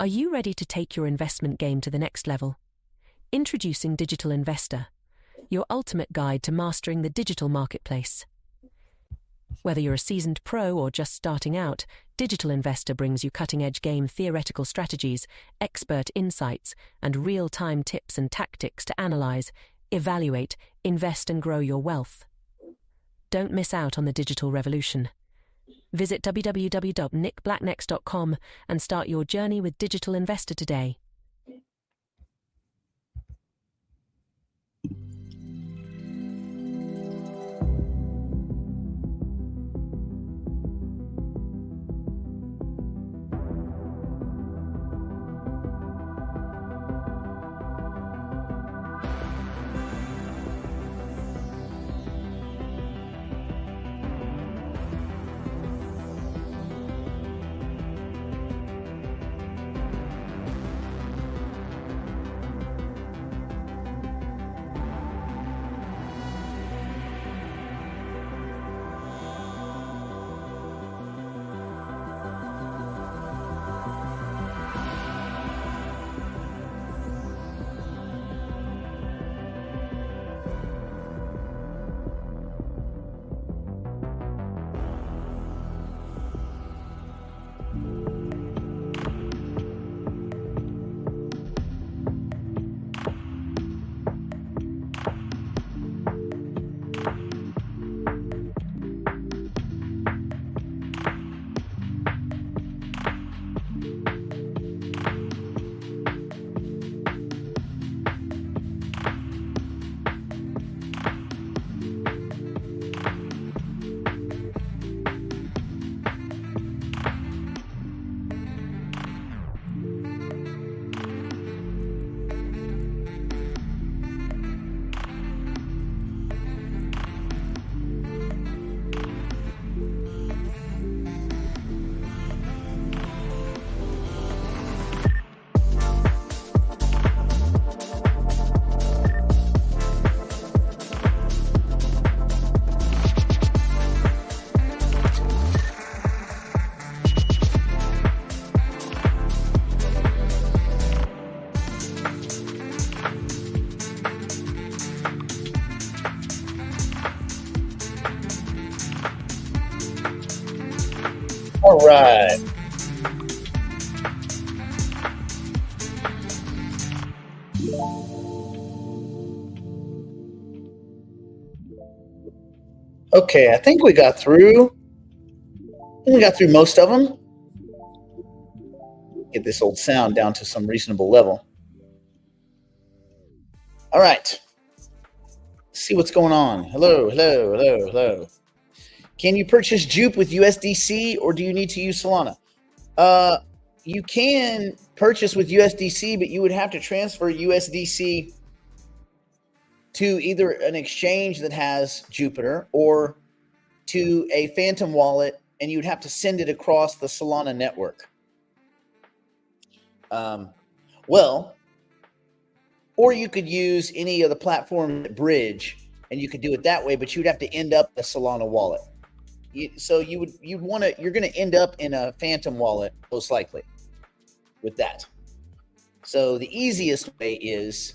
Are you ready to take your investment game to the next level? Introducing Digital Investor, your ultimate guide to mastering the digital marketplace. Whether you're a seasoned pro or just starting out, Digital Investor brings you cutting-edge game theoretical strategies, expert insights, and real-time tips and tactics to analyze, evaluate, invest, and grow your wealth. Don't miss out on the digital revolution. Visit www.nickblacknex.com and start your journey with Digital Investor today. All right. Okay, I think we got through. Most of them. Get this old sound down to some reasonable level. All right. Let's see what's going on. Hello. Can you purchase Jupe with USDC, or do you need to use Solana? You can purchase with USDC, but you would have to transfer USDC to either an exchange that has Jupiter or to a Phantom wallet, and you'd have to send it across the Solana network. Or you could use any of the platforms that bridge, and you could do it that way, but you'd have to end up the Solana wallet. You're going to end up in a Phantom wallet most likely with that. So the easiest way is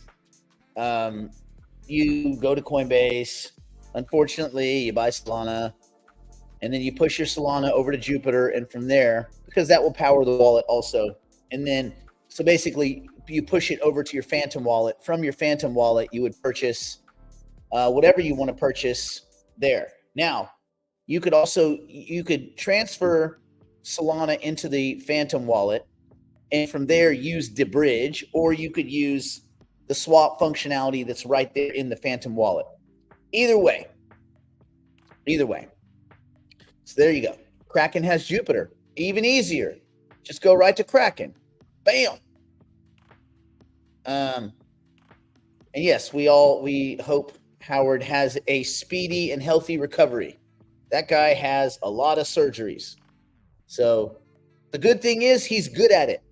you go to Coinbase. Unfortunately, you buy Solana, and then you push your Solana over to Jupiter, and from there, because that will power the wallet also. And then, so basically, you push it over to your Phantom wallet. From your Phantom wallet, you would purchase whatever you want to purchase there. Now, you could transfer Solana into the Phantom wallet, and from there use the bridge, or you could use the swap functionality that's right there in the Phantom wallet. Either way. So there you go. Kraken has Jupiter. Even easier. Just go right to Kraken. Bam. And yes, we hope Howard has a speedy and healthy recovery. That guy has a lot of surgeries. So the good thing is he's good at it.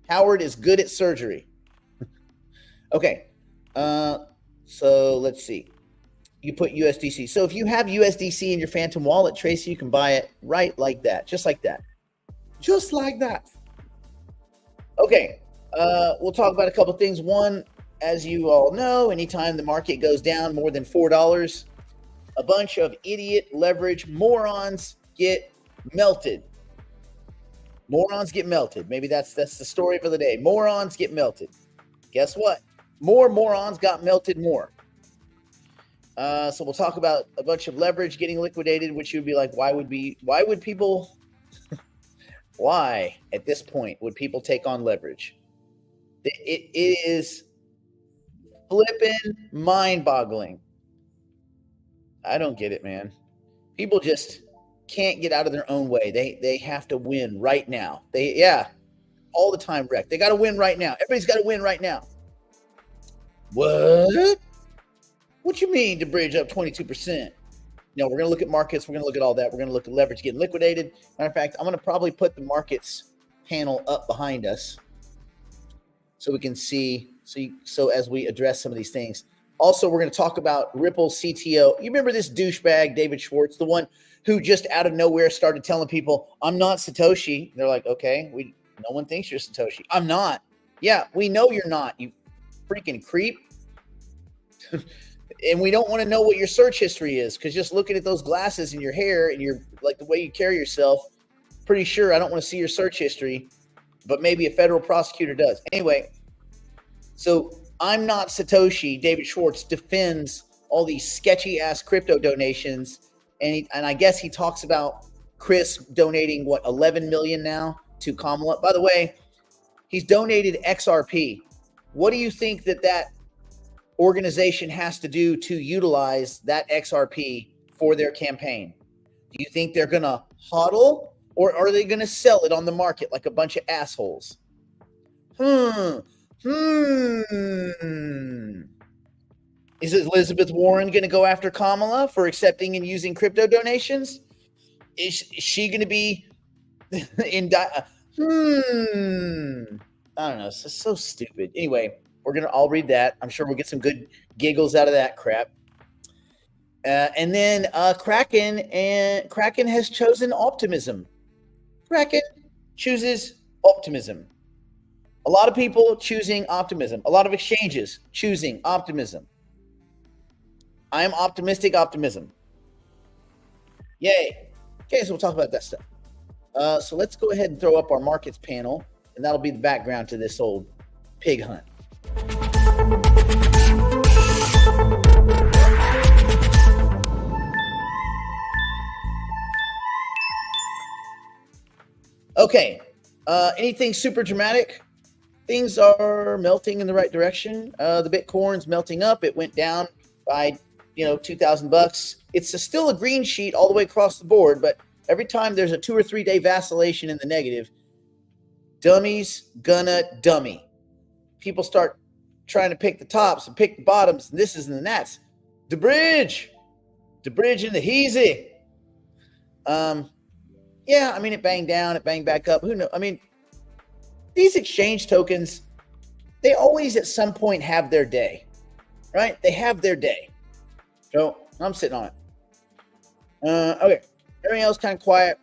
Howard is good at surgery. Okay. So let's see. You put USDC. So if you have USDC in your Phantom wallet, Tracy, you can buy it right like that. Just like that. Okay, we'll talk about a couple things. One, as you all know, anytime the market goes down more than $4, a bunch of idiot leverage morons get melted. Morons get melted. Maybe that's the story for the day. Morons get melted. Guess what? More morons got melted more. So we'll talk about a bunch of leverage getting liquidated, which you'd be like, why would people why at this point would people take on leverage? It is flipping mind-boggling. I don't get it, man. People just can't get out of their own way. They have to win right now. All the time, Rick. They got to win right now. Everybody's got to win right now. What? What you mean the bridge up 22%? No, we're going to look at markets. We're going to look at all that. We're going to look at leverage getting liquidated. Matter of fact, I'm going to probably put the markets panel up behind us so we can see. So as we address some of these things. Also, we're going to talk about Ripple CTO. You remember this douchebag, David Schwartz, the one who just out of nowhere started telling people, I'm not Satoshi. They're like, okay, no one thinks you're Satoshi. I'm not. Yeah, we know you're not, you freaking creep. And we don't want to know what your search history is, because just looking at those glasses in your hair and your like the way you carry yourself, pretty sure I don't want to see your search history, but maybe a federal prosecutor does. Anyway, so I'm not Satoshi. David Schwartz defends all these sketchy ass crypto donations, and I guess he talks about Chris donating what 11 million now to Kamala. By the way, he's donated XRP. What do you think that organization has to do to utilize that XRP for their campaign? Do you think they're going to hodl, or are they going to sell it on the market like a bunch of assholes? Is Elizabeth Warren going to go after Kamala for accepting and using crypto donations? Is she going to be in? I don't know. It's so stupid. Anyway, I'll read that. I'm sure we'll get some good giggles out of that crap. And then Kraken has chosen optimism. Kraken chooses optimism. A lot of people choosing optimism. A lot of exchanges choosing optimism. I am optimistic optimism. Yay. Okay, so we'll talk about that stuff. So let's go ahead and throw up our markets panel, and that'll be the background to this old pig hunt. Okay, anything super dramatic? Things are melting in the right direction. The Bitcoin's melting up. It went down by, $2,000. It's still a green sheet all the way across the board, but every time there's a 2 or 3 day vacillation in the negative, dummies gonna dummy. People start trying to pick the tops and pick the bottoms and this is and that's. The bridge and the heezy. Yeah, I mean, it banged down, it banged back up. Who knows? I mean, these exchange tokens, they always at some point have their day, right? They have their day. So I'm sitting on it. Okay, everything else kind of quiet.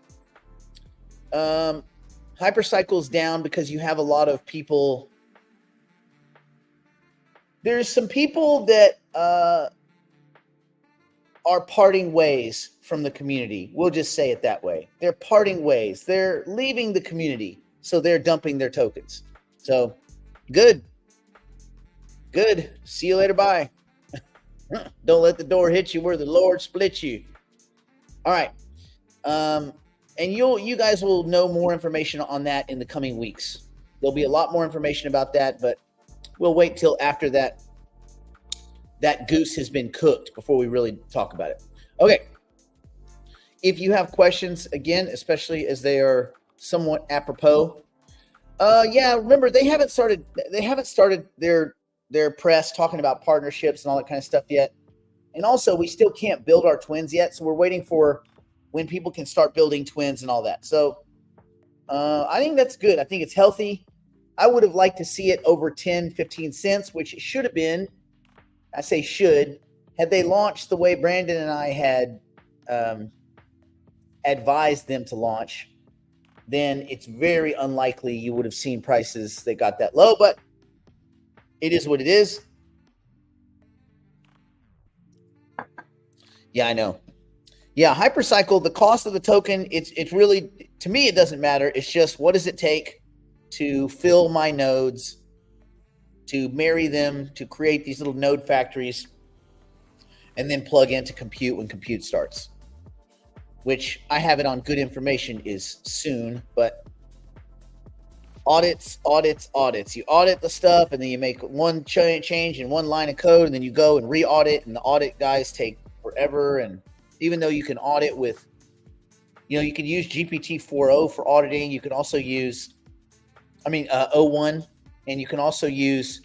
Hypercycle's down because you have a lot of people. There's some people that are parting ways from the community. We'll just say it that way. They're parting ways. They're leaving the community, so they're dumping their tokens. So, good. See you later. Bye. Don't let the door hit you where the Lord split you. All right. And you guys will know more information on that in the coming weeks. There'll be a lot more information about that, but we'll wait till after that goose has been cooked before we really talk about it. Okay. If you have questions, again, especially as they are somewhat apropos, remember they haven't started their press talking about partnerships and all that kind of stuff yet. And also, we still can't build our twins yet, so we're waiting for when people can start building twins and all that. So I think that's good. I think it's healthy. I would have liked to see it over 10, 15 cents, which it should have been. I say should. Had they launched the way Brandon and I had advised them to launch, then it's very unlikely you would have seen prices that got that low, but it is what it is. Yeah, I know. Yeah, Hypercycle, the cost of the token, it's really, to me, it doesn't matter. It's just, what does it take to fill my nodes, to marry them, to create these little node factories, and then plug into compute when compute starts, which I have it on good information is soon, but audits. You audit the stuff, and then you make one change in one line of code, and then you go and re-audit, and the audit guys take forever. And even though you can audit with, you can use GPT-4o for auditing. You can also use, O1, and you can also use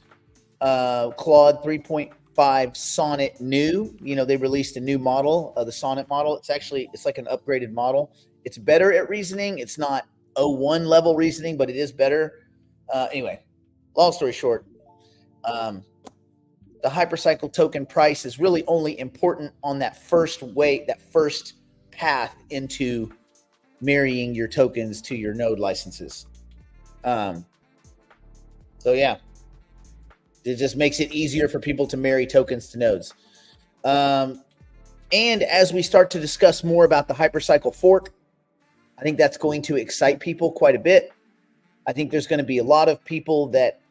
Claude 3.5 Sonnet new. They released a new model of the Sonnet model. It's like an upgraded model. It's better at reasoning. It's not O1 level reasoning, but it is better. Anyway, long story short, the Hypercycle token price is really only important on that first path into marrying your tokens to your node licenses. So yeah, it just makes it easier for people to marry tokens to nodes. And as we start to discuss more about the Hypercycle fork, I think that's going to excite people quite a bit. I think there's going to be a lot of people that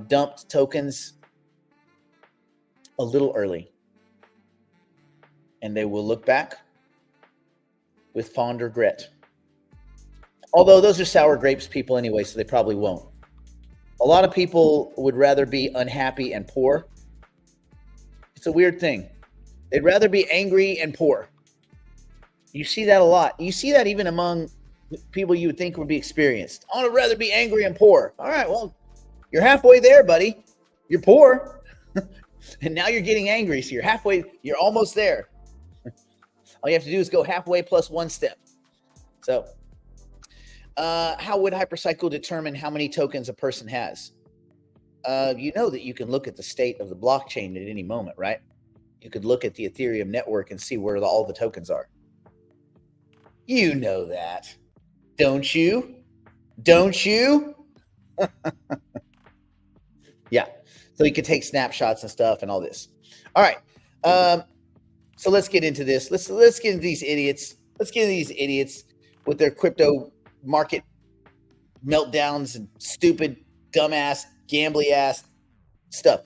dumped tokens a little early, and they will look back with fond regret. Although those are sour grapes people anyway, so they probably won't. A lot of people would rather be unhappy and poor. It's a weird thing. They'd rather be angry and poor. You see that a lot. You see that even among people you would think would be experienced. I would rather be angry and poor. All right, well, you're halfway there, buddy. You're poor. And now you're getting angry. So you're almost there. All you have to do is go halfway plus one step. So how would Hypercycle determine how many tokens a person has? You know that you can look at the state of the blockchain at any moment, right? You could look at the Ethereum network and see where all the tokens are. You know that, don't you? Don't you? Yeah. So you could take snapshots and stuff and all this. All right. So let's get into this. Let's get into these idiots. Let's get into these idiots with their crypto market meltdowns and stupid, dumbass, gambly ass stuff.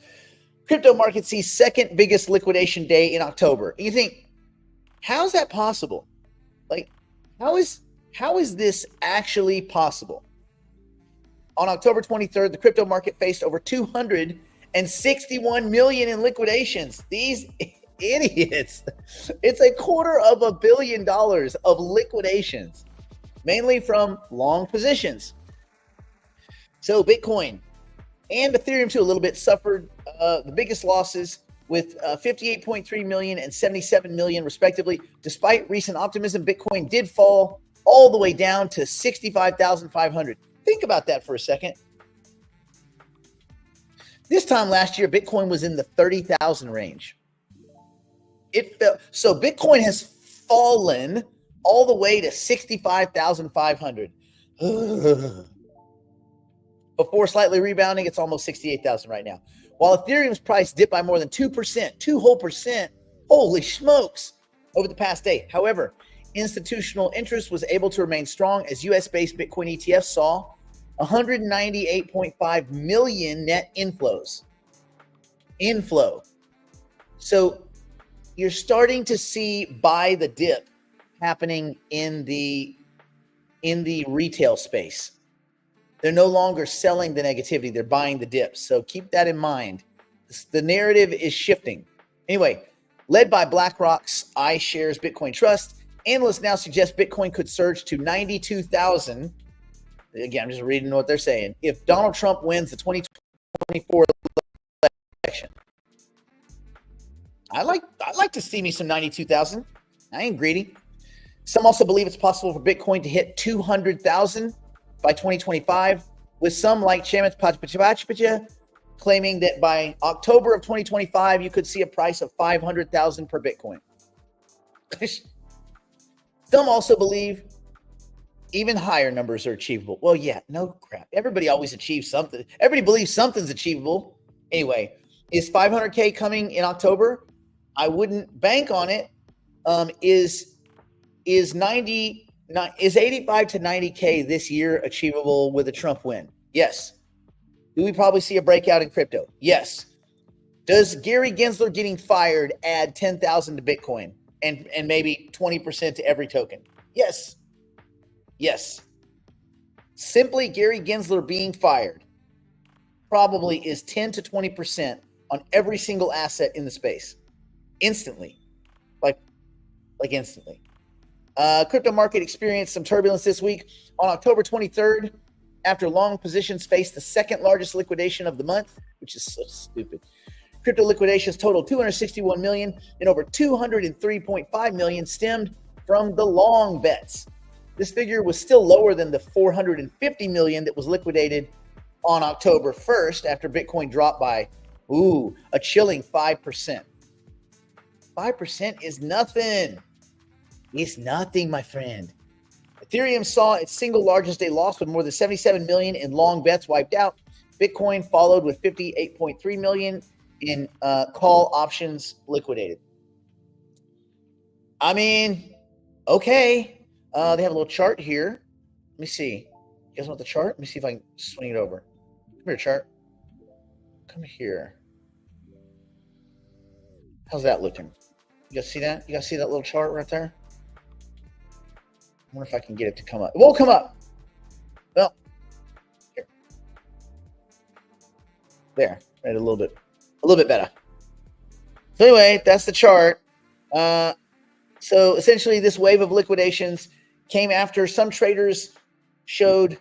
Crypto market sees second biggest liquidation day in October. And you think, how is that possible? Like, how is this actually possible? On October 23rd, the crypto market faced over 261 million in liquidations. These idiots. It's $250 million of liquidations, mainly from long positions. So Bitcoin and Ethereum too a little bit suffered the biggest losses with 58.3 million and 77 million respectively. Despite recent optimism, Bitcoin did fall all the way down to 65,500. Think about that for a second. This time last year, Bitcoin was in the 30,000 range. It fell. So Bitcoin has fallen all the way to 65,500. Before slightly rebounding, it's almost 68,000 right now. While Ethereum's price dipped by more than 2%, 2%, holy smokes, over the past day. However, institutional interest was able to remain strong as US-based Bitcoin ETFs saw 198.5 million net inflow. So you're starting to see buy the dip happening in the retail space. They're no longer selling the negativity. They're buying the dips. So keep that in mind. The narrative is shifting. Anyway, led by BlackRock's iShares Bitcoin Trust, analysts now suggest Bitcoin could surge to 92,000. Again, I'm just reading what they're saying. If Donald Trump wins the 2024 election, I'd like to see me some 92,000. I ain't greedy. Some also believe it's possible for Bitcoin to hit 200,000 by 2025, with some like Shaman's Pachapacha claiming that by October of 2025, you could see a price of 500,000 per Bitcoin. Some also believe even higher numbers are achievable. Well, yeah, no crap. Everybody always achieves something. Everybody believes something's achievable. Anyway, is 500K coming in October? I wouldn't bank on it. Is 85 to 90K this year achievable with a Trump win? Yes. Do we probably see a breakout in crypto? Yes. Does Gary Gensler getting fired add 10,000 to Bitcoin and maybe 20% to every token? Yes. Yes. Simply Gary Gensler being fired probably is 10 to 20% on every single asset in the space. Instantly. Like instantly. Crypto market experienced some turbulence this week. On October 23rd, after long positions faced the second largest liquidation of the month, which is so stupid. Crypto liquidations totaled 261 million, and over 203.5 million stemmed from the long bets. This figure was still lower than the 450 million that was liquidated on October 1st after Bitcoin dropped by, a chilling 5%. 5% is nothing. It's nothing, my friend. Ethereum saw its single largest day loss with more than 77 million in long bets wiped out. Bitcoin followed with 58.3 million in call options liquidated. I mean, okay. They have a little chart here. Let me see. You guys want the chart? Let me see if I can swing it over. Come here, chart. Come here. How's that looking? You guys see that? You guys see that little chart right there? I wonder if I can get it to come up. It won't come up. Well, here. There. Right, a little bit better. So anyway, that's the chart. So essentially, this wave of liquidations came after some traders showed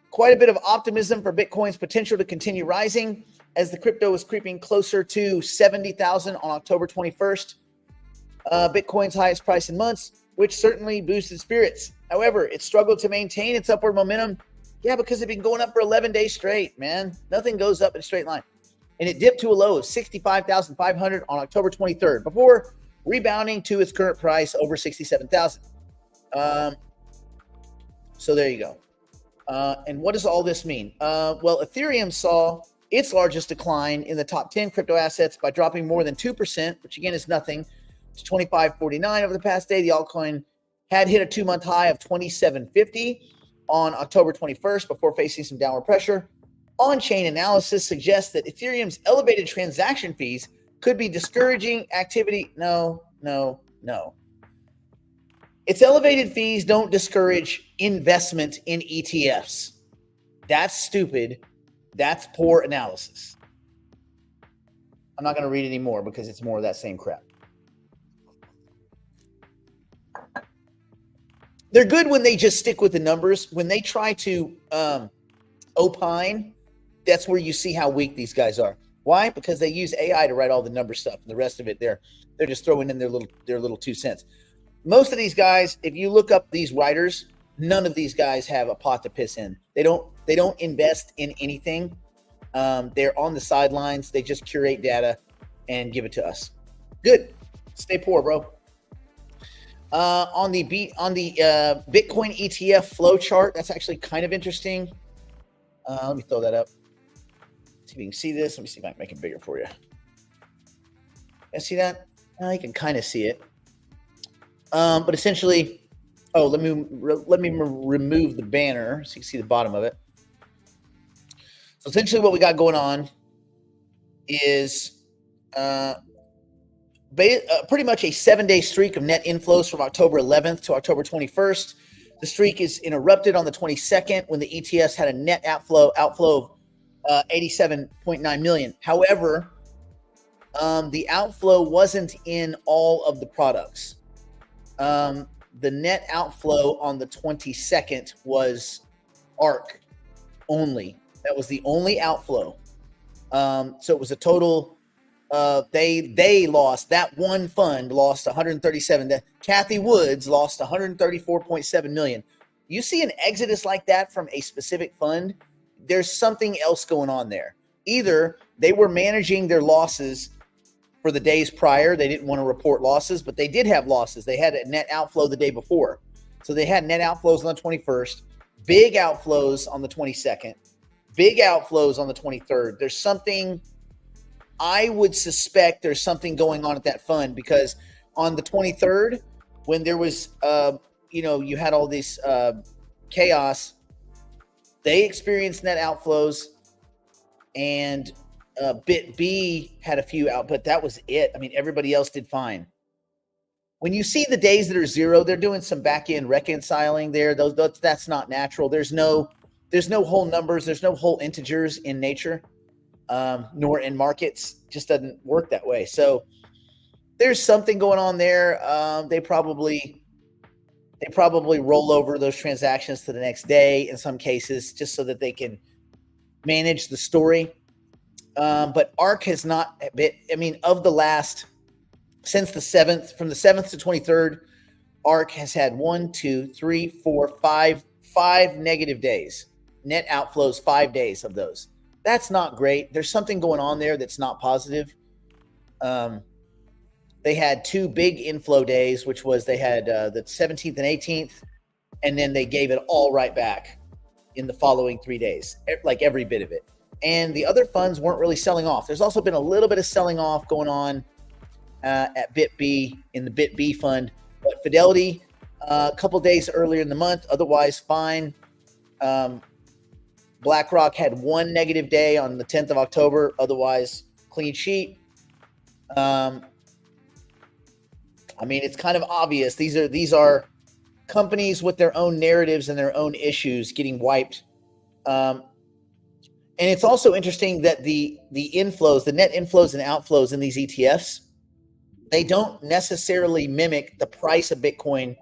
quite a bit of optimism for Bitcoin's potential to continue rising as the crypto was creeping closer to 70,000 on October 21st. Bitcoin's highest price in months, which certainly boosted spirits. However, it struggled to maintain its upward momentum. Yeah, because it's been going up for 11 days straight, man. Nothing goes up in a straight line. And it dipped to a low of 65,500 on October 23rd before rebounding to its current price over 67,000. So there you go. And what does all this mean? Well, Ethereum saw its largest decline in the top 10 crypto assets by dropping more than 2%, which again is nothing. It's 25.49 over the past day. The altcoin had hit a 2-month high of 27.50 on October 21st before facing some downward pressure. On-chain analysis suggests that Ethereum's elevated transaction fees could be discouraging activity. No. Its elevated fees don't discourage investment in ETFs. That's stupid. That's poor analysis. I'm not going to read any more because it's more of that same crap. They're good when they just stick with the numbers. When they try to opine, that's where you see how weak these guys are. Why? Because they use AI to write all the number stuff, and the rest of it they're just throwing in their little 2 cents. Most of these guys, if you look up these writers, none of these guys have a pot to piss in. They don't invest in anything. They're on the sidelines. They just curate data and give it to us. Good. Stay poor, bro. On the Bitcoin ETF flow chart, that's actually kind of interesting. Let me throw that up. See if you can see this. Let me see if I can make it bigger for you. You see that? You can kind of see it. But essentially, let me remove the banner so you can see the bottom of it. So essentially, what we got going on is pretty much a 7-day streak of net inflows from October 11th to October 21st. The streak is interrupted on the 22nd when the ETFs had a net outflow of 87.9 million. However, the outflow wasn't in all of the products. The net outflow on the 22nd was ARC only. That was the only outflow. So it was a total. They lost, that one fund lost 137. Kathy Woods lost 134.7 million. You see an exodus like that from a specific fund, there's something else going on there. Either they were managing their losses for the days prior. They didn't want to report losses, but they did have losses. They had a net outflow the day before. So they had net outflows on the 21st, big outflows on the 22nd, big outflows on the 23rd. There's something, I would suspect there's something going on at that fund, because on the 23rd, when there was, you had all this chaos, they experienced net outflows, and Bit B had a few out, but that was it. I mean, everybody else did fine. When you see the days that are zero, they're doing some back end reconciling there. That's not natural. There's no whole numbers. There's no whole integers in nature, nor in markets. Just doesn't work that way. So there's something going on there. They probably roll over those transactions to the next day in some cases, just so that they can manage the story. But ARK has not been, of the last, since the 7th, from the 7th to 23rd, ARK has had 5 negative days, net outflows, 5 days of those. That's not great. There's something going on there that's not positive. They had 2 big inflow days, which was they had the 17th and 18th, and then they gave it all right back in the following 3 days, like every bit of it. And the other funds weren't really selling off. There's also been a little bit of selling off going on at BitB, in the BitB fund. But Fidelity, a couple days earlier in the month, otherwise fine. BlackRock had 1 negative day on the 10th of October, otherwise clean sheet. It's kind of obvious. These are companies with their own narratives and their own issues getting wiped. And it's also interesting that the inflows, the net inflows and outflows in these ETFs, they don't necessarily mimic the price of Bitcoin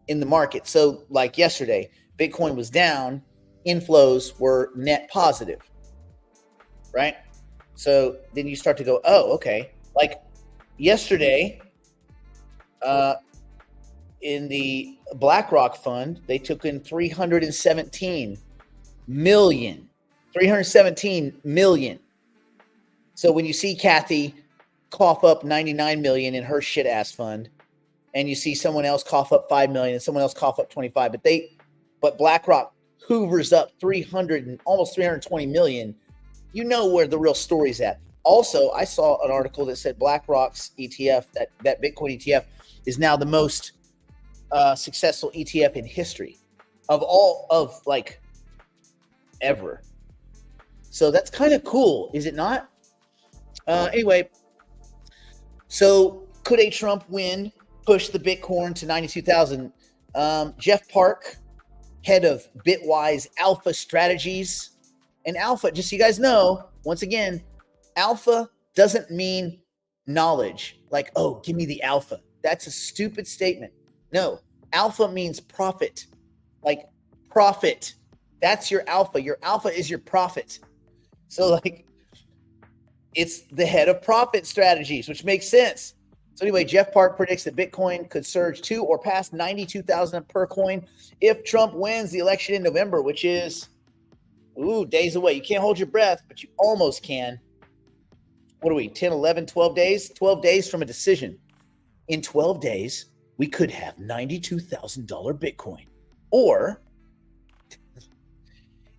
in the market. So like yesterday, Bitcoin was down, inflows were net positive, right? So then you start to go, oh, okay. Like yesterday, in the BlackRock fund, they took in 317 million. So when you see Kathy cough up 99 million in her shit ass fund, and you see someone else cough up 5 million and someone else cough up 25, but BlackRock hoovers up 300 and almost 320 million, you know where the real story's at. Also, I saw an article that said BlackRock's ETF, that Bitcoin ETF, is now the most successful ETF in history of all of ever. So that's kind of cool, is it not? Anyway, so could a Trump win push the Bitcoin to 92,000? Jeff Park, head of Bitwise Alpha Strategies, and Alpha, just so you guys know, once again, Alpha doesn't mean knowledge. Like, oh, give me the alpha. That's a stupid statement. No, alpha means profit. Like profit. That's your alpha. Your alpha is your profit. So it's the head of profit strategies, which makes sense. So anyway, Jeff Park predicts that Bitcoin could surge to or past 92,000 per coin if Trump wins the election in November, which is, days away. You can't hold your breath, but you almost can. What are we, 10, 11, 12 days? 12 days from a decision. In 12 days, we could have $92,000 Bitcoin. Or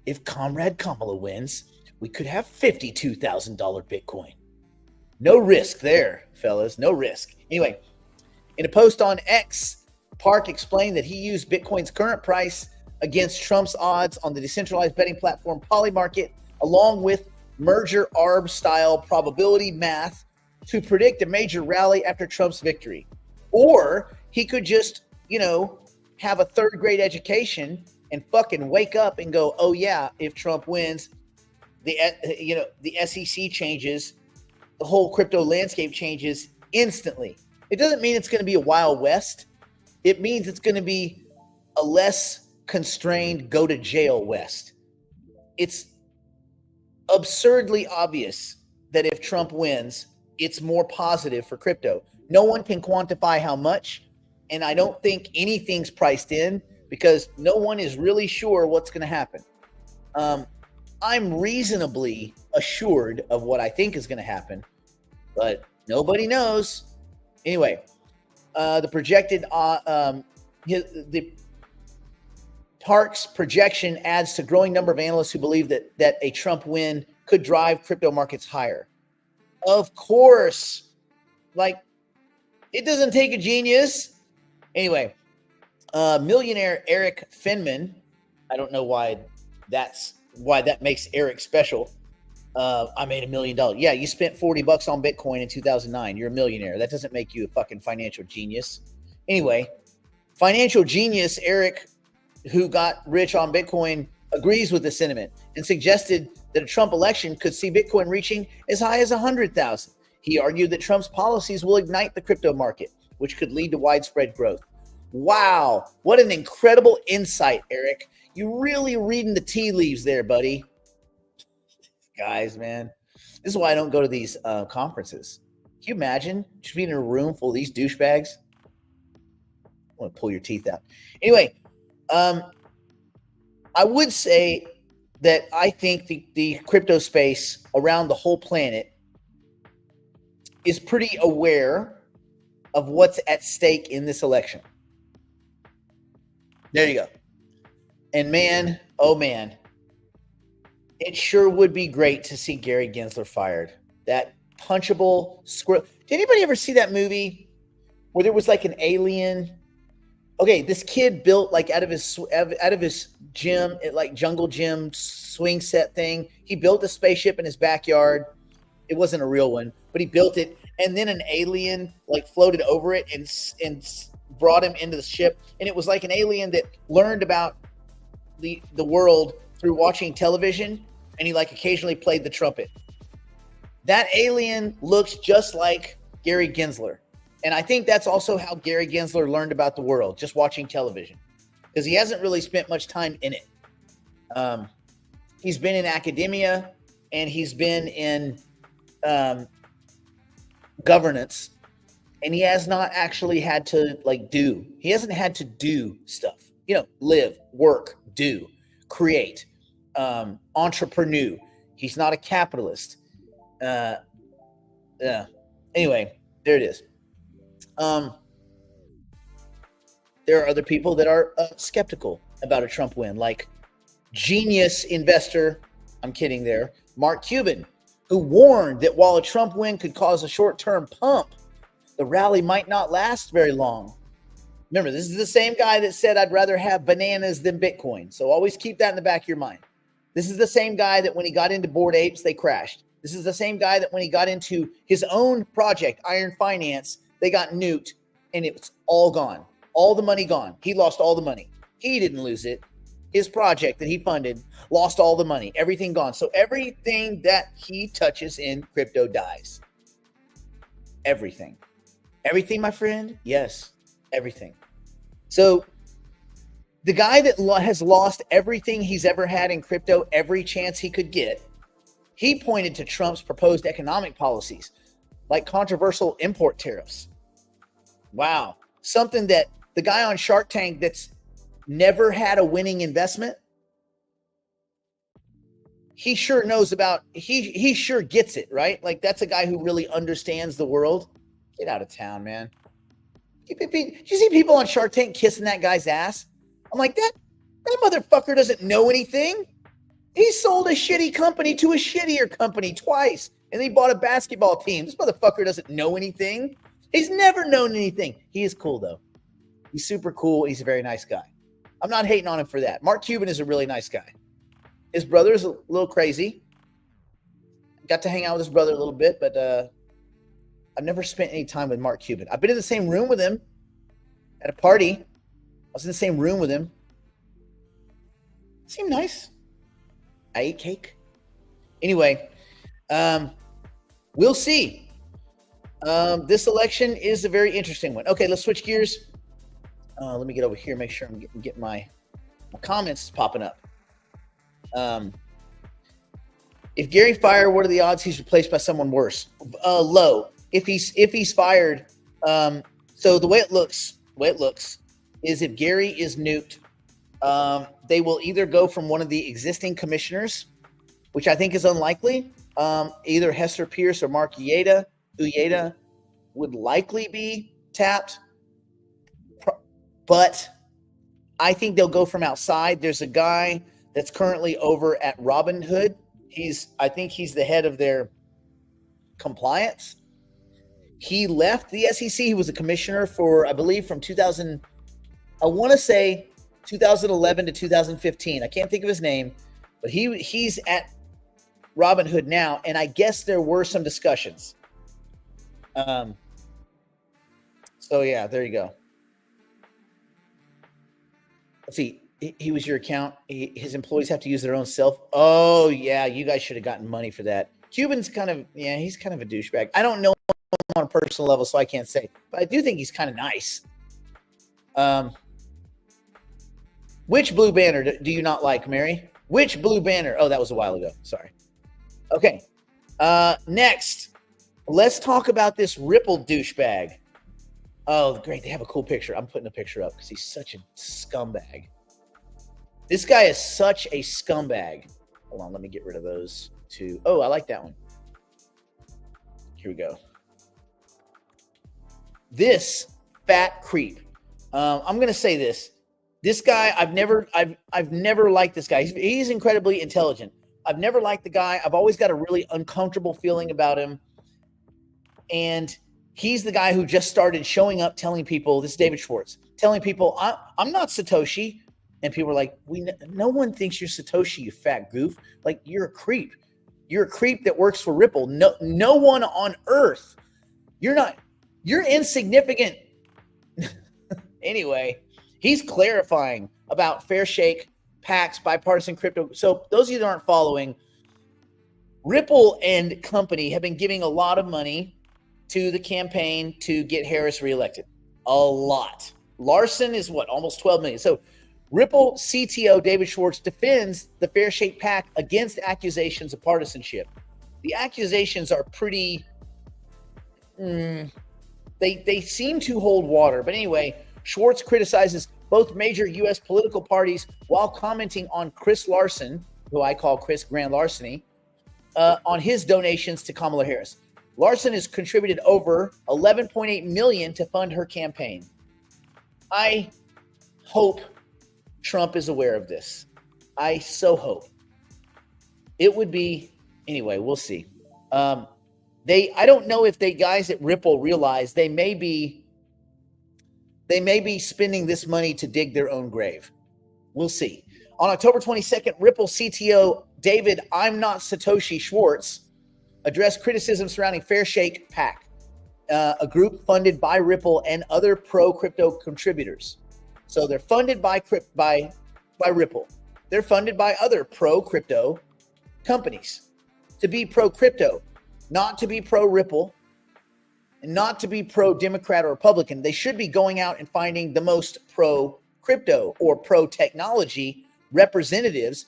if Comrade Kamala wins, we could have $52,000 Bitcoin. No risk there, fellas. No risk. Anyway, in a post on X, Park explained that he used Bitcoin's current price against Trump's odds on the decentralized betting platform Polymarket, along with merger arb style probability math to predict a major rally after Trump's victory. Or he could just, have a third grade education and fucking wake up and go, oh yeah, if Trump wins, the SEC changes, the whole crypto landscape changes instantly. It doesn't mean it's going to be a Wild West. It means it's going to be a less constrained go to jail West. It's absurdly obvious that if Trump wins, it's more positive for crypto. No one can quantify how much, and I don't think anything's priced in because no one is really sure what's going to happen. I'm reasonably assured of what I think is going to happen, but nobody knows. Anyway, the projected Tark's projection adds to growing number of analysts who believe that a Trump win could drive crypto markets higher. Of course, like, it doesn't take a genius. Anyway, millionaire Eric Finman, I don't know why that makes Eric special. I made $1 million. Yeah, you spent $40 on Bitcoin in 2009. You're a millionaire. That doesn't make you a fucking financial genius. Anyway, financial genius Eric, who got rich on Bitcoin, agrees with the sentiment and suggested that a Trump election could see Bitcoin reaching as high as 100,000. He argued that Trump's policies will ignite the crypto market, which could lead to widespread growth. Wow, what an incredible insight, Eric. You really reading the tea leaves there, buddy. Guys, man, this is why I don't go to these conferences. Can you imagine just being in a room full of these douchebags? I want to pull your teeth out. Anyway, I would say that I think the crypto space around the whole planet is pretty aware of what's at stake in this election. There you go. And man, oh man, it sure would be great to see Gary Gensler fired. That punchable squirrel. Did anybody ever see that movie where there was like an alien? Okay, this kid built like out of his gym, like jungle gym swing set thing. He built a spaceship in his backyard. It wasn't a real one, but he built it, and then an alien like floated over it and brought him into the ship. And it was like an alien that learned about the world through watching television, and he like occasionally played the trumpet. That alien looks just like Gary Gensler. And I think that's also how Gary Gensler learned about the world, just watching television, because he hasn't really spent much time in it. He's been in academia, and he's been in governance, and he has not actually had to he hasn't had to do stuff, live, work, do, create, entrepreneur. He's not a capitalist. Anyway, there it is. There are other people that are skeptical about a Trump win, like genius investor, I'm kidding there, Mark Cuban, who warned that while a Trump win could cause a short-term pump, the rally might not last very long. Remember, this is the same guy that said, I'd rather have bananas than Bitcoin. So always keep that in the back of your mind. This is the same guy that when he got into Bored Apes, they crashed. This is the same guy that when he got into his own project, Iron Finance, they got nuked and it's all gone. All the money gone. He lost all the money. He didn't lose it. His project that he funded lost all the money. Everything gone. So everything that he touches in crypto dies. Everything. Everything, my friend? Yes, everything. So the guy that has lost everything he's ever had in crypto, every chance he could get, he pointed to Trump's proposed economic policies, like controversial import tariffs. Wow. Something that the guy on Shark Tank that's never had a winning investment, he sure knows about, he sure gets it, right? Like, that's a guy who really understands the world. Get out of town, man. Did you see people on Shark Tank kissing that guy's ass? I'm like, that motherfucker doesn't know anything. He sold a shitty company to a shittier company twice, and he bought a basketball team. This motherfucker doesn't know anything. He's never known anything. He is cool, though. He's super cool. He's a very nice guy. I'm not hating on him for that. Mark Cuban is a really nice guy. His brother is a little crazy. Got to hang out with his brother a little bit, but I've never spent any time with Mark Cuban. I've been in the same room with him at a party. I was in the same room with him. Seemed nice. I ate cake. Anyway, we'll see. This election is a very interesting one. Okay, let's switch gears. Let me get over here, make sure I'm getting my comments popping up. If Gary fired, what are the odds he's replaced by someone worse? Low. If he's fired, so the way it looks is if Gary is nuked, they will either go from one of the existing commissioners, which I think is unlikely, either Hester Pierce or Mark Uyeda. Uyeda would likely be tapped, but I think they'll go from outside. There's a guy that's currently over at Robinhood. I think he's the head of their compliance. He left the SEC. He was a commissioner for, I believe, from 2011 to 2015. I can't think of his name, but he's at Robinhood now, and I guess there were some discussions. So yeah, there you go. Let's see. He was your account. His employees have to use their own Oh yeah, you guys should have gotten money for that. Cuban's he's kind of a douchebag. I don't know him on a personal level, so I can't say, but I do think he's kind of nice. Which blue banner do you not like, Mary? Which blue banner? Oh, that was a while ago. Sorry. Okay. Next, let's talk about this Ripple douchebag. Oh, great. They have a cool picture. I'm putting a picture up because he's such a scumbag. This guy is such a scumbag. Hold on. Let me get rid of those two. Oh, I like that one. Here we go. This fat creep. I'm going to say this. This guy, I've never liked this guy. He's incredibly intelligent. I've never liked the guy. I've always got a really uncomfortable feeling about him. And he's the guy who just started showing up telling people, this is David Schwartz, telling people, I'm not Satoshi. And people are like, no one thinks you're Satoshi, you fat goof. Like, you're a creep. You're a creep that works for Ripple. No one on earth. You're insignificant. Anyway, he's clarifying about fair shake, PACs, bipartisan crypto. So those of you that aren't following, Ripple and company have been giving a lot of money to the campaign to get Harris reelected. A lot. Larson is almost 12 million. So Ripple CTO David Schwartz defends the fair shake PAC against accusations of partisanship. The accusations are pretty, they seem to hold water. But anyway, Schwartz criticizes both major U.S. political parties while commenting on Chris Larson, who I call Chris Grand Larceny, on his donations to Kamala Harris. Larson has contributed over $11.8 million to fund her campaign. I hope Trump is aware of this. I so hope. It would be, anyway, we'll see. I don't know if they guys at Ripple realize they may be spending this money to dig their own grave. We'll see. On October 22nd, Ripple CTO David I'm Not Satoshi Schwartz addressed criticism surrounding Fair Shake PAC, a group funded by Ripple and other pro-crypto contributors. So they're funded by Ripple. They're funded by other pro-crypto companies to be pro-crypto, not to be pro-Ripple, and not to be pro-Democrat or Republican. They should be going out and finding the most pro-crypto or pro-technology representatives,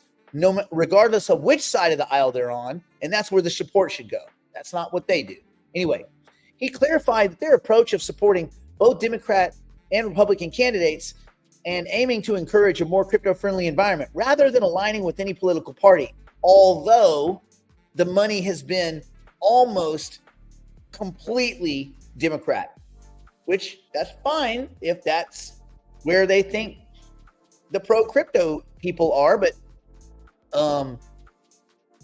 regardless of which side of the aisle they're on, and that's where the support should go. That's not what they do. Anyway, he clarified that their approach of supporting both Democrat and Republican candidates and aiming to encourage a more crypto-friendly environment rather than aligning with any political party, although the money has been almost completely Democrat, which that's fine if that's where they think the pro-crypto people are. But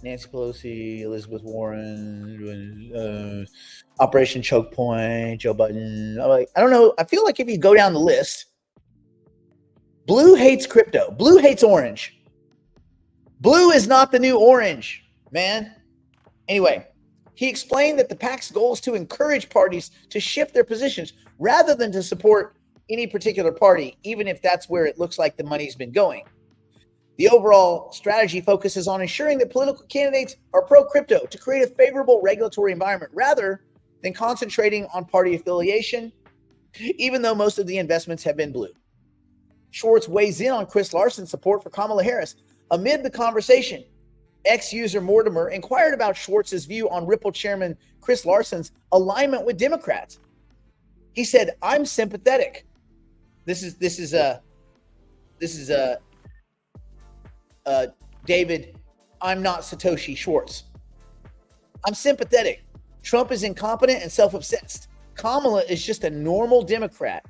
Nancy Pelosi, Elizabeth Warren, Operation Choke Point, Joe Biden. I don't know. I feel like if you go down the list, Blue hates crypto. Blue hates orange. Blue is not the new orange, man. Anyway, he explained that the PAC's goal is to encourage parties to shift their positions rather than to support any particular party, even if that's where it looks like the money's been going. The overall strategy focuses on ensuring that political candidates are pro-crypto to create a favorable regulatory environment rather than concentrating on party affiliation, even though most of the investments have been blue. Schwartz weighs in on Chris Larson's support for Kamala Harris. Amid the conversation, ex-user Mortimer inquired about Schwartz's view on Ripple chairman Chris Larson's alignment with Democrats. He said, "I'm sympathetic." This is David, I'm not Satoshi Schwartz. "I'm sympathetic. Trump is incompetent and self-obsessed. Kamala is just a normal Democrat.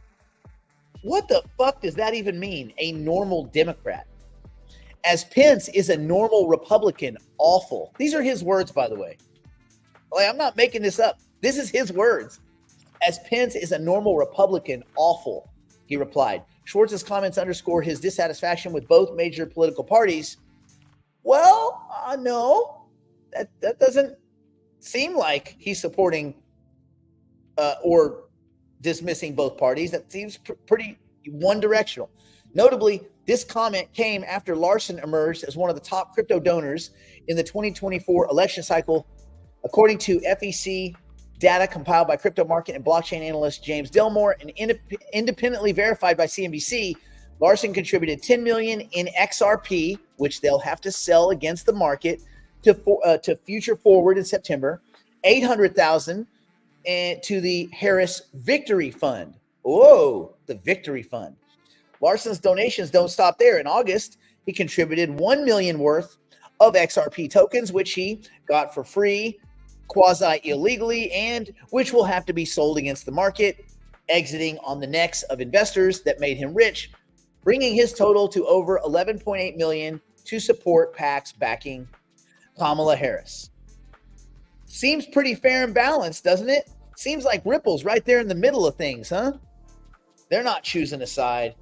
What the fuck does that even mean? A normal Democrat. As Pence is a normal Republican, awful. These are his words, by the way. Like, I'm not making this up. This is his words. As Pence is a normal Republican, awful, he replied. Schwartz's comments underscore his dissatisfaction with both major political parties. Well, no, that doesn't seem like he's supporting or dismissing both parties. That seems pretty one-directional. Notably, this comment came after Larson emerged as one of the top crypto donors in the 2024 election cycle. According to FEC data compiled by crypto market and blockchain analyst James Delmore and independently verified by CNBC, Larson contributed $10 million in XRP, which they'll have to sell against the market, to Future Forward in September, $800,000 to the Harris Victory Fund. Whoa, the Victory Fund. Larson's donations don't stop there. In August, he contributed $1 million worth of XRP tokens, which he got for free, quasi-illegally, and which will have to be sold against the market, exiting on the necks of investors that made him rich, bringing his total to over $11.8 million to support PACs backing Kamala Harris. Seems pretty fair and balanced, doesn't it? Seems like Ripple's right there in the middle of things, huh? They're not choosing a side.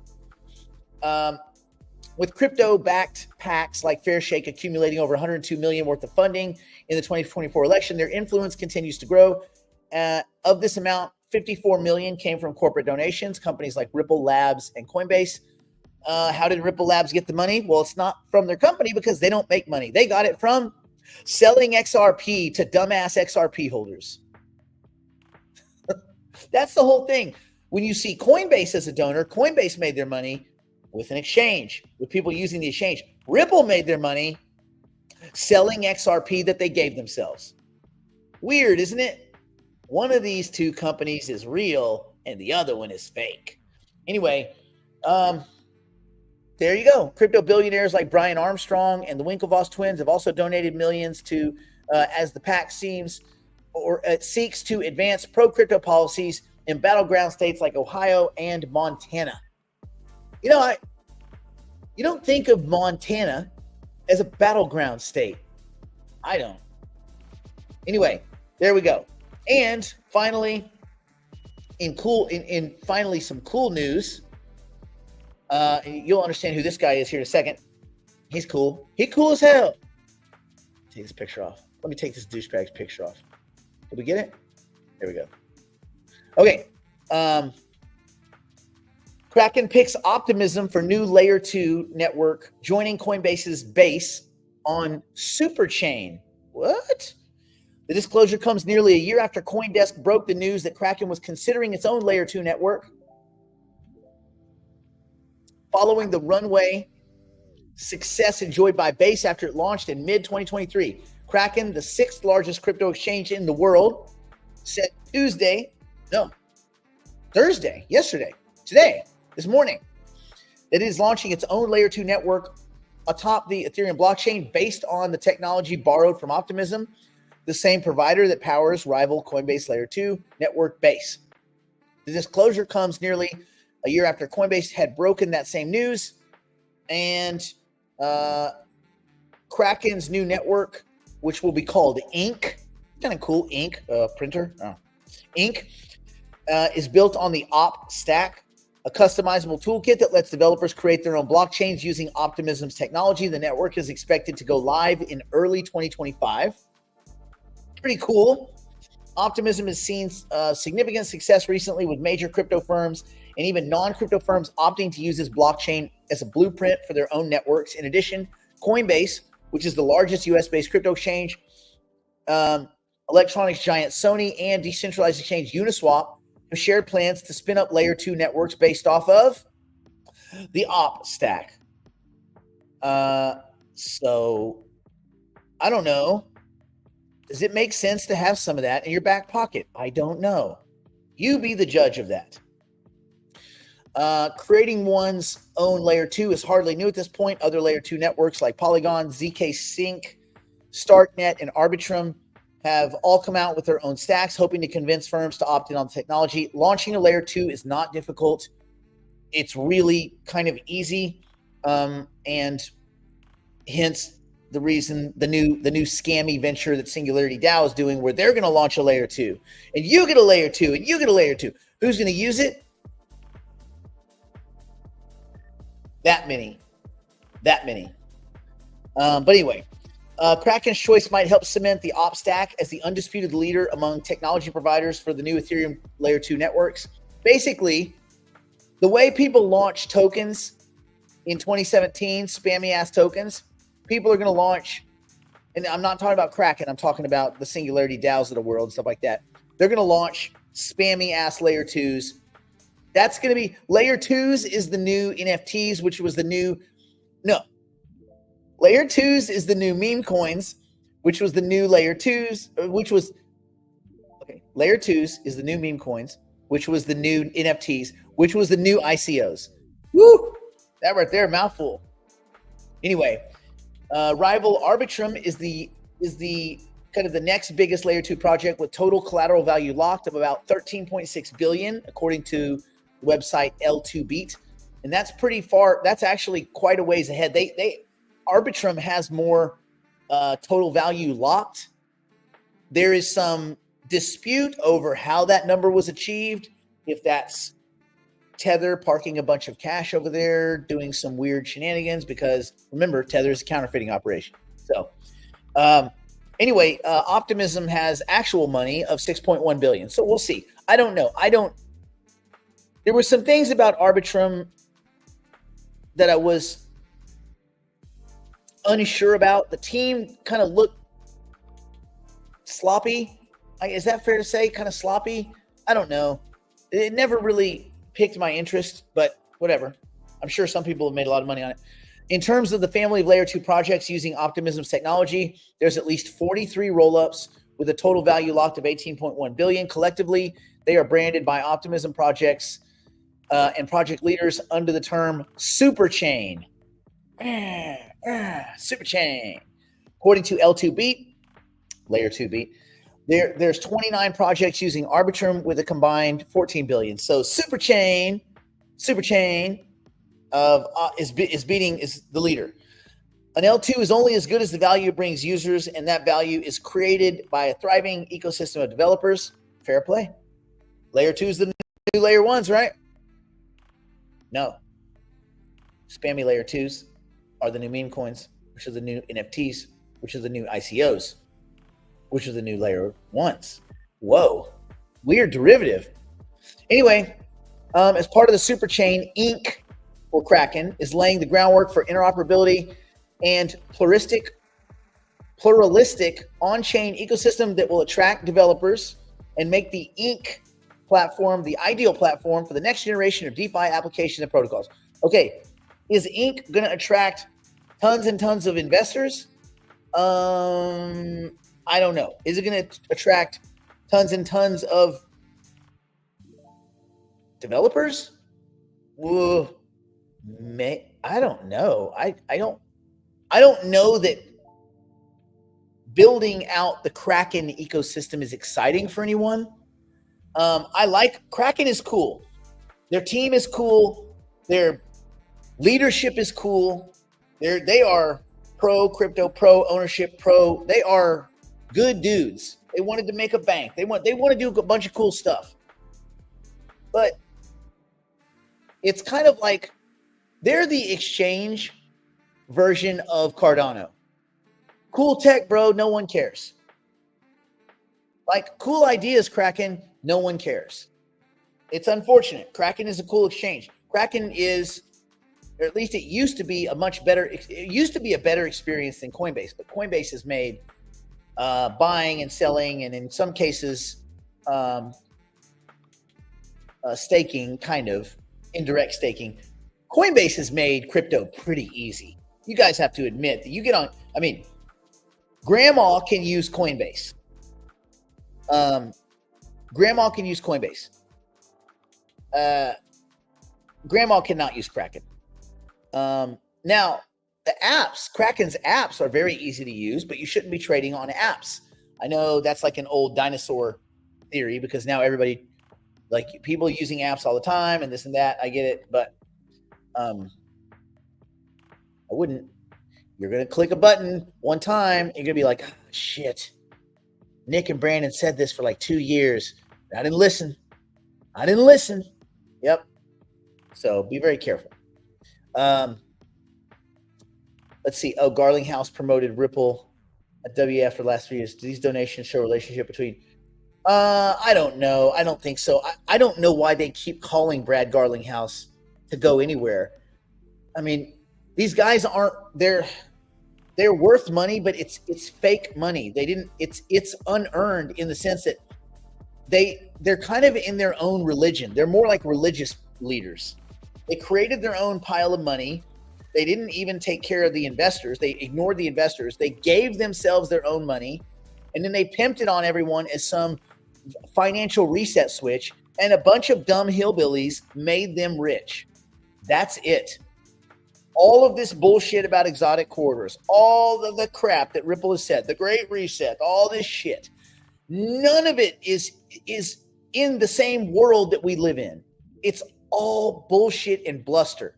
With crypto-backed PACs like Fairshake accumulating over $102 million worth of funding in the 2024 election, their influence continues to grow. Of this amount, $54 million came from corporate donations, companies like Ripple Labs and Coinbase. How did Ripple Labs get the money? Well, it's not from their company because they don't make money. They got it from selling XRP to dumbass XRP holders. That's the whole thing. When you see Coinbase as a donor, Coinbase made their money with an exchange, with people using the exchange. Ripple made their money selling XRP that they gave themselves. Weird, isn't it? One of these two companies is real and the other one is fake. Anyway, there you go. Crypto billionaires like Brian Armstrong and the Winklevoss twins have also donated millions to, as the PAC seeks to advance pro-crypto policies in battleground states like Ohio and Montana. You know, you don't think of Montana as a battleground state. I don't. Anyway, there we go. And finally, finally some cool news. You'll understand who this guy is here in a second. He's cool. He's cool as hell. Take this picture off. Let me take this douchebag's picture off. Did we get it? There we go. Okay. Kraken picks optimism for new layer 2 network, joining Coinbase's base on Superchain. What? The disclosure comes nearly a year after CoinDesk broke the news that Kraken was considering its own layer 2 network. Following the runway success enjoyed by Base after it launched in mid-2023, Kraken, the sixth largest crypto exchange in the world, said this morning, that it is launching its own layer 2 network atop the Ethereum blockchain based on the technology borrowed from Optimism, the same provider that powers rival Coinbase layer 2 network Base. The disclosure comes nearly a year after Coinbase had broken that same news, and Kraken's new network, which will be called Ink, kind of cool, Ink, printer, Ink, is built on the Op stack, a customizable toolkit that lets developers create their own blockchains using Optimism's technology. The network is expected to go live in early 2025. Pretty cool. Optimism has seen significant success recently with major crypto firms and even non-crypto firms opting to use this blockchain as a blueprint for their own networks. In addition, Coinbase, which is the largest US-based crypto exchange, electronics giant Sony, and decentralized exchange Uniswap have shared plans to spin up layer 2 networks based off of the Op stack. So I don't know. Does it make sense to have some of that in your back pocket? I don't know. You be the judge of that. Creating one's own layer 2 is hardly new at this point. Other layer 2 networks like Polygon, ZK Sync, Starknet, and Arbitrum have all come out with their own stacks, hoping to convince firms to opt in on the technology. Launching a layer 2 is not difficult. it's really kind of easy, and hence the reason the new scammy venture that Singularity DAO is doing, where they're going to launch a layer 2, and you get a layer 2, and you get a layer 2. Who's going to use it? That many. But anyway, Kraken's choice might help cement the op stack as the undisputed leader among technology providers for the new Ethereum layer 2 networks. Basically, the way people launch tokens in 2017, spammy ass tokens, people are going to launch, and I'm not talking about Kraken, I'm talking about the Singularity DAOs of the world, stuff like that. They're going to launch spammy ass layer 2s. That's going to be layer 2s is the new NFTs, which was the new, no, layer 2s is the new meme coins, which was the new layer 2s, which was, okay, layer 2s is the new meme coins, which was the new NFTs, which was the new ICOs. Woo! That right there, mouthful. Anyway, rival Arbitrum is the kind of the next biggest layer 2 project with total collateral value locked of about 13.6 billion, according to the website L2 Beat. And that's pretty far. That's actually quite a ways ahead. Arbitrum has more total value locked. There is some dispute over how that number was achieved, if that's Tether parking a bunch of cash over there, doing some weird shenanigans, because remember, Tether is a counterfeiting operation. So anyway, Optimism has actual money of 6.1 billion. So we'll see. I don't know. There were some things about Arbitrum that I was unsure about. The team kind of looked sloppy. Is that fair to say? Kind of sloppy? I don't know. It never really piqued my interest, but whatever. I'm sure some people have made a lot of money on it. In terms of the family of layer 2 projects using Optimism's technology, there's at least 43 rollups with a total value locked of 18.1 billion. Collectively, they are branded by Optimism projects and project leaders under the term Superchain. Superchain. According to L2 Beat, layer 2 Beat, there's 29 projects using Arbitrum with a combined 14 billion. So Superchain of is the leader. An L2 is only as good as the value it brings users, and that value is created by a thriving ecosystem of developers. Fair play. Layer 2 is the new layer 1s, right? No. Spammy layer 2s are the new meme coins, which are the new NFTs, which are the new ICOs, which are the new layer 1s. Whoa. Weird derivative. Anyway, as part of the Superchain, Inc. or Kraken is laying the groundwork for interoperability and pluralistic on-chain ecosystem that will attract developers and make the Inc. platform the ideal platform for the next generation of DeFi applications and protocols. Okay, is Inc. going to attract tons and tons of investors? I don't know. Is it going to attract tons and tons of developers? I don't know. I don't know that building out the Kraken ecosystem is exciting for anyone. Kraken is cool. Their team is cool. Their leadership is cool. They are pro crypto, pro ownership, pro. They are good dudes. They wanted to make a bank. They want to do a bunch of cool stuff. But it's kind of like they're the exchange version of Cardano. Cool tech, bro. No one cares. Like, cool ideas, Kraken. No one cares. It's unfortunate. Kraken is a cool exchange. Kraken is, or at least it used to be a better experience than Coinbase. But Coinbase has made buying and selling, and in some cases, staking, kind of indirect staking. Coinbase has made crypto pretty easy. You guys have to admit that you get on. I mean, Grandma can use Coinbase. Grandma can use Coinbase. Grandma cannot use Kraken. Now, the apps, Kraken's apps are very easy to use, but you shouldn't be trading on apps. I know that's like an old dinosaur theory, because now everybody, like, people using apps all the time and this and that. I get it. But I wouldn't. You're going to click a button one time, and you're going to be like, oh, shit. Nick and Brandon said this for like 2 years. I didn't listen. Yep. So be very careful. Let's see. Oh, Garlinghouse promoted Ripple at WF for the last 3 years. Do these donations show a relationship between? I don't know. I don't think so. I don't know why they keep calling Brad Garlinghouse to go anywhere. I mean, these guys aren't. They're worth money, but it's fake money. It's unearned in the sense that they're kind of in their own religion. They're more like religious leaders. They created their own pile of money. They didn't even take care of the investors. They ignored the investors. They gave themselves their own money, and then they pimped it on everyone as some financial reset switch, and a bunch of dumb hillbillies made them rich. That's it. All of this bullshit about exotic corridors, all of the crap that Ripple has said, the Great Reset, all this shit, none of it is in the same world that we live in. It's all bullshit and bluster.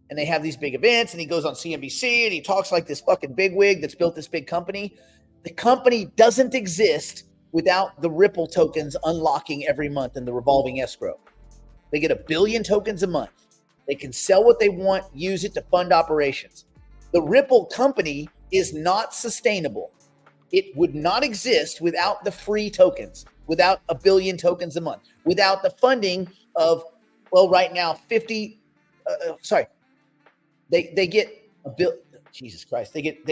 And they have these big events, and he goes on CNBC, and he talks like this fucking bigwig that's built this big company. The company doesn't exist without the Ripple tokens unlocking every month in the revolving escrow. They get 1 billion tokens a month. They can sell what they want, use it to fund operations. The Ripple company is not sustainable. It would not exist without the free tokens, without 1 billion tokens a month, without the funding of, well, right now, they get a bill. Jesus Christ, they get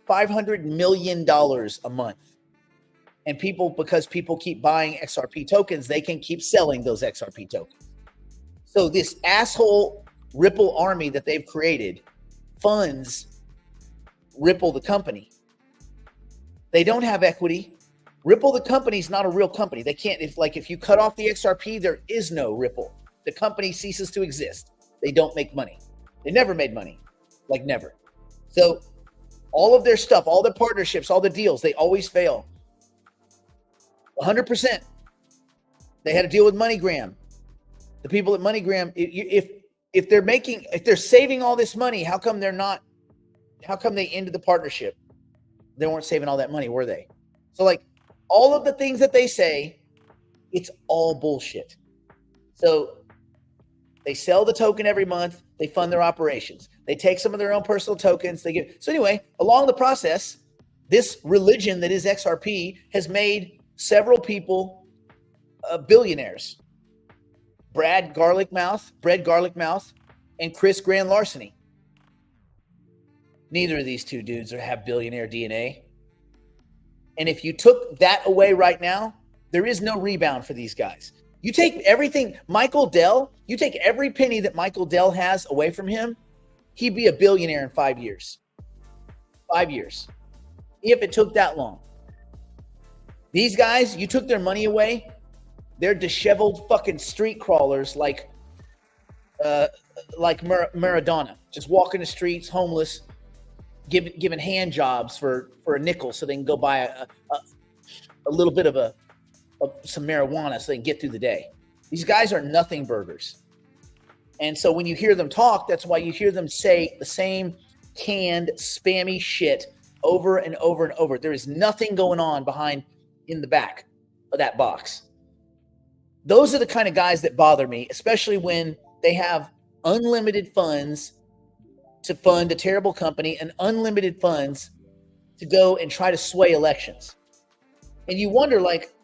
$500 million a month. And because people keep buying XRP tokens, they can keep selling those XRP tokens. So this asshole Ripple army that they've created funds Ripple the company. They don't have equity. Ripple the company is not a real company. They can't, if you cut off the XRP, there is no Ripple. The company ceases to exist. They don't make money. They never made money. Like never. So all of their stuff, all their partnerships, all the deals, they always fail. 100%. They had to deal with MoneyGram. The people at MoneyGram, if they're saving all this money, how come they ended the partnership? They weren't saving all that money, were they? So like all of the things that they say, it's all bullshit. So they sell the token every month. They fund their operations. They take some of their own personal tokens. So anyway, along the process, this religion that is XRP has made several people billionaires. Bread Garlic Mouth, and Chris Grand Larceny. Neither of these two dudes have billionaire DNA. And if you took that away right now, there is no rebound for these guys. You take everything, Michael Dell, you take every penny that Michael Dell has away from him, he'd be a billionaire in 5 years. 5 years. If it took that long. These guys, you took their money away, they're disheveled fucking street crawlers like Maradona, just walking the streets, homeless, giving hand jobs for a nickel so they can go buy a little bit of some marijuana so they can get through the day. These guys are nothing burgers. And so when you hear them talk, that's why you hear them say the same canned, spammy shit over and over and over. There is nothing going on in the back of that box. Those are the kind of guys that bother me, especially when they have unlimited funds to fund a terrible company and unlimited funds to go and try to sway elections. And you wonder, like,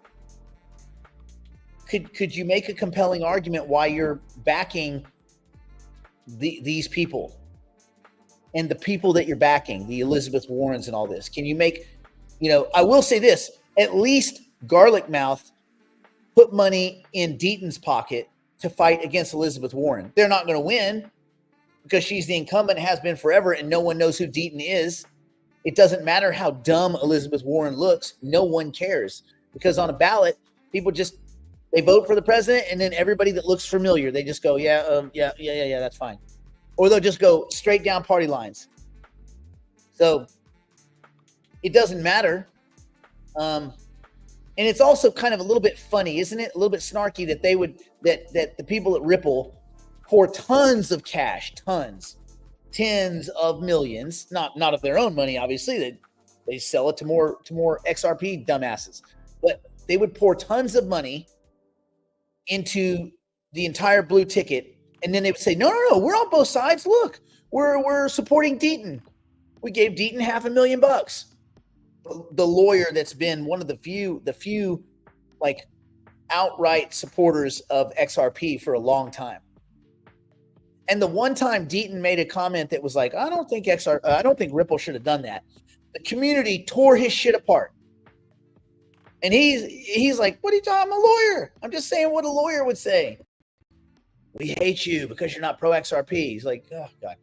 could you make a compelling argument why you're backing these people and the people that you're backing, the Elizabeth Warrens and all this? Can you make, I will say this, at least Garlic Mouth put money in Deaton's pocket to fight against Elizabeth Warren. They're not going to win because she's the incumbent, has been forever, and no one knows who Deaton is. It doesn't matter how dumb Elizabeth Warren looks. No one cares because on a ballot, people they vote for the president, and then everybody that looks familiar, they just go, yeah, that's fine. Or they'll just go straight down party lines. So it doesn't matter. And it's also kind of a little bit funny, isn't it? A little bit snarky that that the people at Ripple pour tons of cash, tens of millions, not of their own money, obviously. They sell it to more XRP dumbasses. But they would pour tons of money into the entire blue ticket, and then they would say, no, we're on both sides. Look, we're supporting Deaton. We gave Deaton $500,000. The lawyer that's been one of the few like outright supporters of XRP for a long time. And the one time Deaton made a comment that was like, I don't think Ripple should have done that. The community tore his shit apart. And he's like, what are you talking? I'm a lawyer. I'm just saying what a lawyer would say. We hate you because you're not pro XRP. He's like, oh God.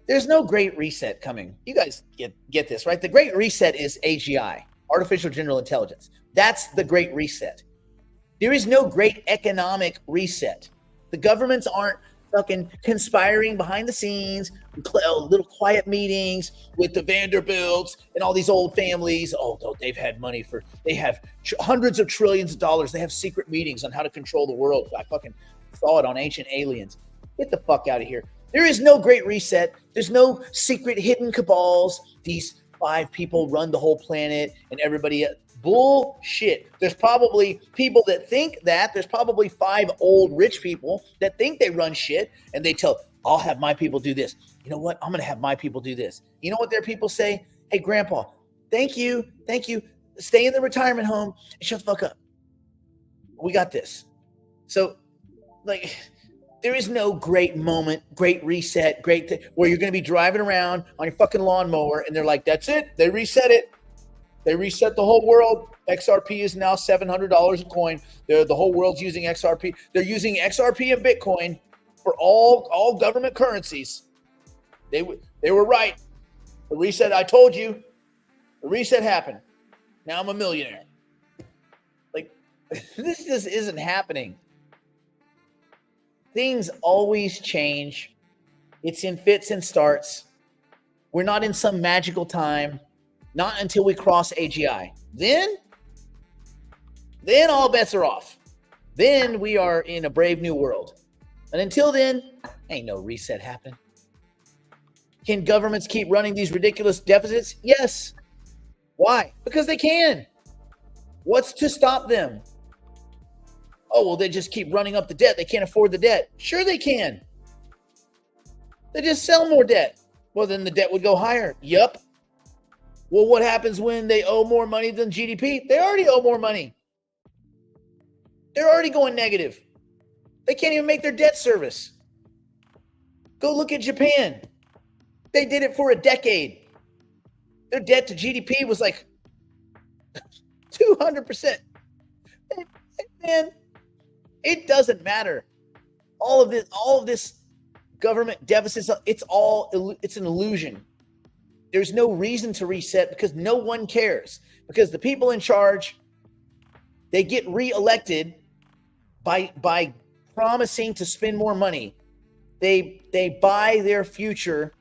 There's no great reset coming. You guys get this, right? The great reset is AGI, artificial general intelligence. That's the great reset. There is no great economic reset. The governments aren't fucking conspiring behind the scenes, little quiet meetings with the Vanderbilts and all these old families. Oh, they have hundreds of trillions of dollars. They have secret meetings on how to control the world. I fucking saw it on Ancient Aliens. Get the fuck out of here. There is no great reset. There's no secret hidden cabals. These 5 people run the whole planet and everybody. Bullshit. There's probably people that think that. There's probably 5 old rich people that think they run shit, and they tell, I'll have my people do this. You know what? I'm going to have my people do this. You know what their people say? Hey, Grandpa, thank you. Stay in the retirement home and shut the fuck up. We got this. So, like, there is no great moment, great reset, great thing where you're going to be driving around on your fucking lawnmower and they're like, that's it. They reset it. They reset the whole world. XRP is now $700 a coin. The whole world's using XRP. They're using XRP and Bitcoin for all government currencies. They were right. The reset, I told you. The reset happened. Now I'm a millionaire. Like, this just isn't happening. Things always change. It's in fits and starts. We're not in some magical time. Not until we cross AGI. Then all bets are off. Then we are in a brave new world. And until then, ain't no reset happening. Can governments keep running these ridiculous deficits? Yes. Why? Because they can. What's to stop them? Oh, well, they just keep running up the debt. They can't afford the debt. Sure they can. They just sell more debt. Well, then the debt would go higher. Yup. Well, what happens when they owe more money than GDP? They already owe more money. They're already going negative. They can't even make their debt service. Go look at Japan. They did it for a decade. Their debt to GDP was like 200%. Man, it doesn't matter. All of this government deficits, it's an illusion. There's no reason to reset because no one cares. Because the people in charge, they get reelected by promising to spend more money. They buy their future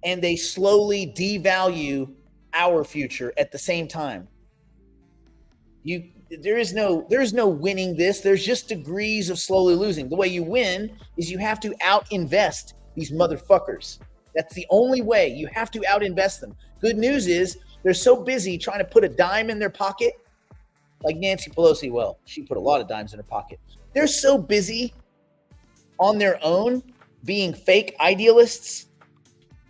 and they slowly devalue our future at the same time. There is no winning this. There's just degrees of slowly losing. The way you win is you have to out-invest these motherfuckers. That's the only way. You have to out-invest them. Good news is they're so busy trying to put a dime in their pocket, like Nancy Pelosi. Well, she put a lot of dimes in her pocket. They're so busy on their own being fake idealists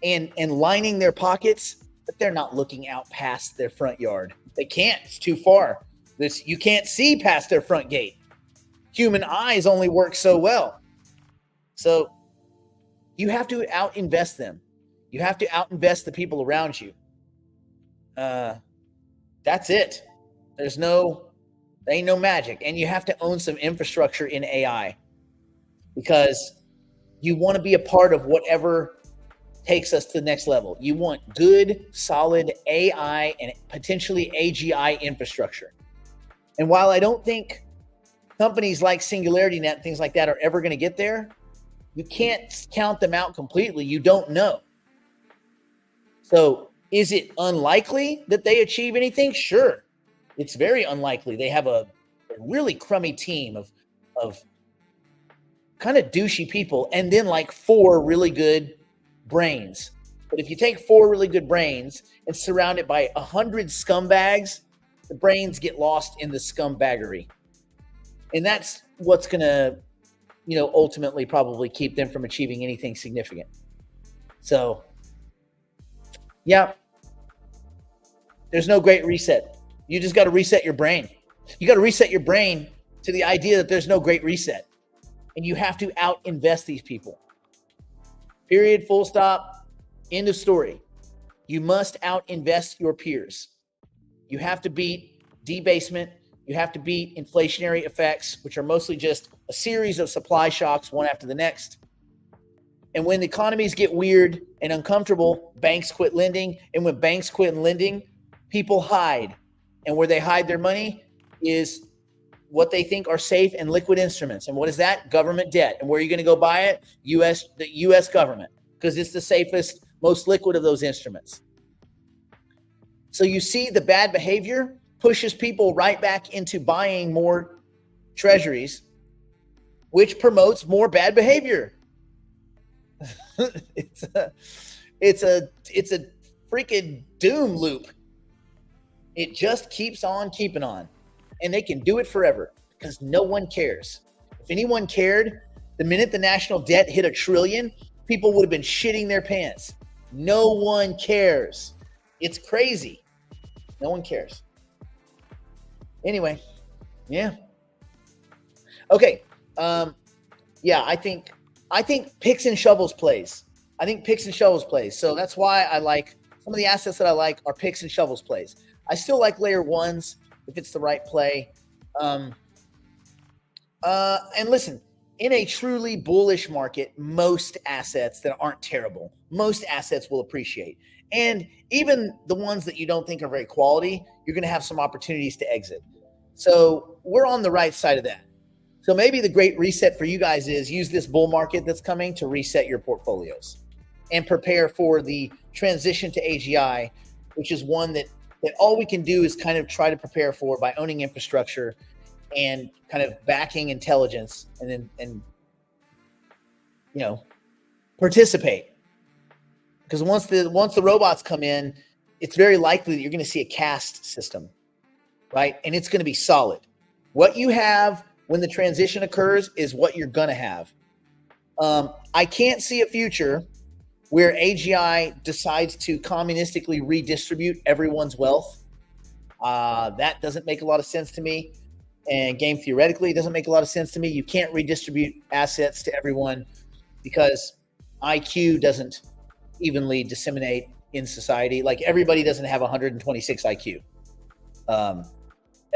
and lining their pockets that they're not looking out past their front yard. They can't. It's too far. You can't see past their front gate. Human eyes only work so well. So you have to out-invest them. You have to out-invest the people around you. That's it. There ain't no magic. And you have to own some infrastructure in AI because you want to be a part of whatever takes us to the next level. You want good, solid AI and potentially AGI infrastructure. And while I don't think companies like SingularityNet and things like that are ever going to get there, you can't count them out completely. You don't know. So is it unlikely that they achieve anything? Sure. It's very unlikely. They have a really crummy team of kind of douchey people, and then like 4 really good brains. But if you take 4 really good brains and surround it by 100 scumbags, the brains get lost in the scumbaggery. And that's what's going to, ultimately probably keep them from achieving anything significant. So, yeah, there's no great reset. You just got to reset your brain. You got to reset your brain to the idea that there's no great reset. And you have to out-invest these people. Period, full stop, end of story. You must out-invest your peers. You have to beat debasement. You have to beat inflationary effects, which are mostly just a series of supply shocks, one after the next. And when the economies get weird and uncomfortable, banks quit lending. And when banks quit lending, people hide. And where they hide their money is what they think are safe and liquid instruments. And what is that? Government debt. And where are you going to go buy it? The U.S. government, because it's the safest, most liquid of those instruments. So you see the bad behavior pushes people right back into buying more treasuries, which promotes more bad behavior. It's a freaking doom loop. It just keeps on keeping on. And they can do it forever because no one cares. If anyone cared, the minute the national debt hit $1 trillion, people would have been shitting their pants. No one cares. It's crazy. No one cares. Anyway, yeah. Okay. I think picks and shovels plays. So that's why I like some of the assets that I like are picks and shovels plays. I still like layer ones if it's the right play. And listen, in a truly bullish market, most assets that aren't terrible, most assets will appreciate. And even the ones that you don't think are very quality, you're going to have some opportunities to exit. So we're on the right side of that. So maybe the great reset for you guys is use this bull market that's coming to reset your portfolios and prepare for the transition to AGI, which is one that all we can do is kind of try to prepare for by owning infrastructure and kind of backing intelligence and participate. Because once the robots come in, it's very likely that you're going to see a caste system, right? And it's going to be solid. What you have when the transition occurs is what you're going to have. I can't see a future where AGI decides to communistically redistribute everyone's wealth. That doesn't make a lot of sense to me. And game theoretically, it doesn't make a lot of sense to me. You can't redistribute assets to everyone because IQ doesn't evenly disseminate in society. Like everybody doesn't have 126 IQ.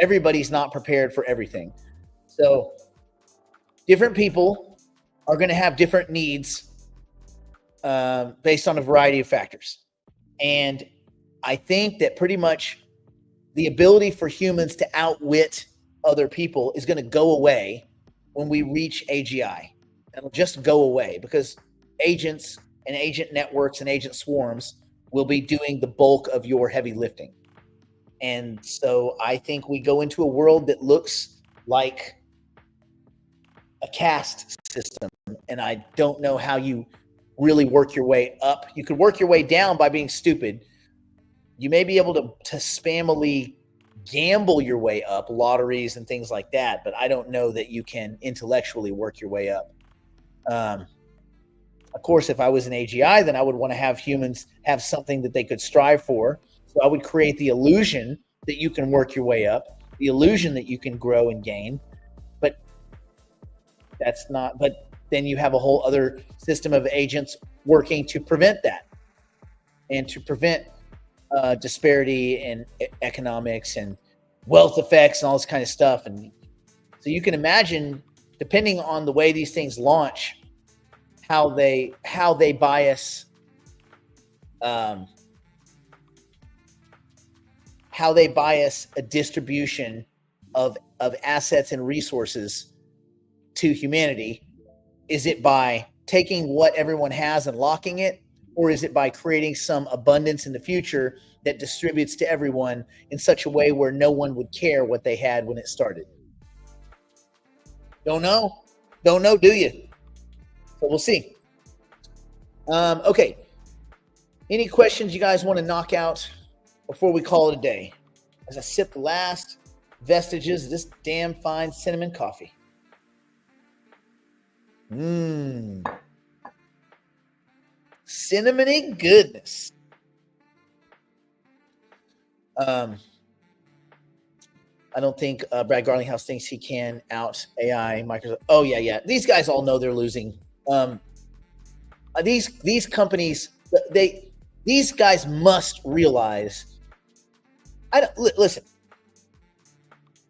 Everybody's not prepared for everything. So different people are going to have different needs based on a variety of factors. And I think that pretty much the ability for humans to outwit other people is going to go away when we reach AGI. It'll just go away because agents and agent networks and agent swarms will be doing the bulk of your heavy lifting. And so I think we go into a world that looks like a caste system. And I don't know how you really work your way up. You could work your way down by being stupid. You may be able to spammily gamble your way up, lotteries and things like that, but I don't know that you can intellectually work your way up. Of course, if I was an AGI, then I would want to have humans have something that they could strive for. So I would create the illusion that you can work your way up, the illusion that you can grow and gain. But then you have a whole other system of agents working to prevent that and to prevent disparity in economics and wealth effects and all this kind of stuff. And so you can imagine, depending on the way these things launch, how they bias a distribution of assets and resources to humanity. Is it by taking what everyone has and locking it, or is it by creating some abundance in the future that distributes to everyone in such a way where no one would care what they had when it started? Don't know, do you? So we'll see. Okay. Any questions you guys want to knock out before we call it a day? As I sip the last vestiges of this damn fine cinnamon coffee. Cinnamony goodness. I don't think Brad Garlinghouse thinks he can out AI Microsoft. Oh yeah. These guys all know they're losing. These companies, these guys must realize. Listen.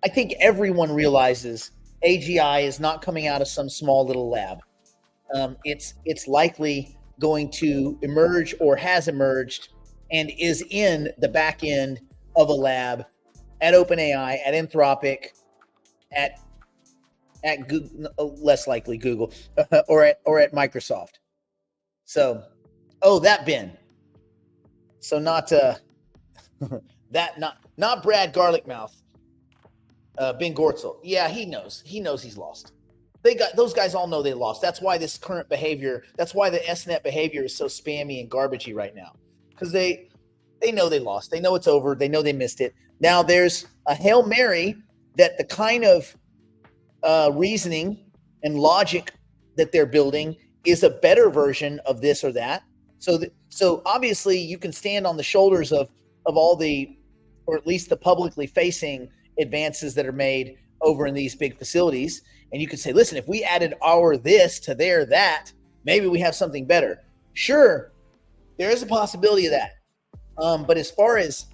I think everyone realizes AGI is not coming out of some small little lab. It's likely going to emerge or has emerged and is in the back end of a lab at OpenAI, at Anthropic, at Google, less likely Google, or at Microsoft. So, that Ben. So not not Brad Garlic-Mouth. Ben Gortzel. Yeah, he knows. He knows he's lost. Those guys all know they lost. That's why this current behavior, that's why the SNet behavior is so spammy and garbagey right now. Because they know they lost. They know it's over. They know they missed it. Now there's a Hail Mary that the kind of reasoning and logic that they're building is a better version of this or that. So obviously you can stand on the shoulders of all the, or at least the publicly facing advances that are made over in these big facilities. And you could say, listen, if we added our this to their that, maybe we have something better. Sure, there is a possibility of that. But as far as,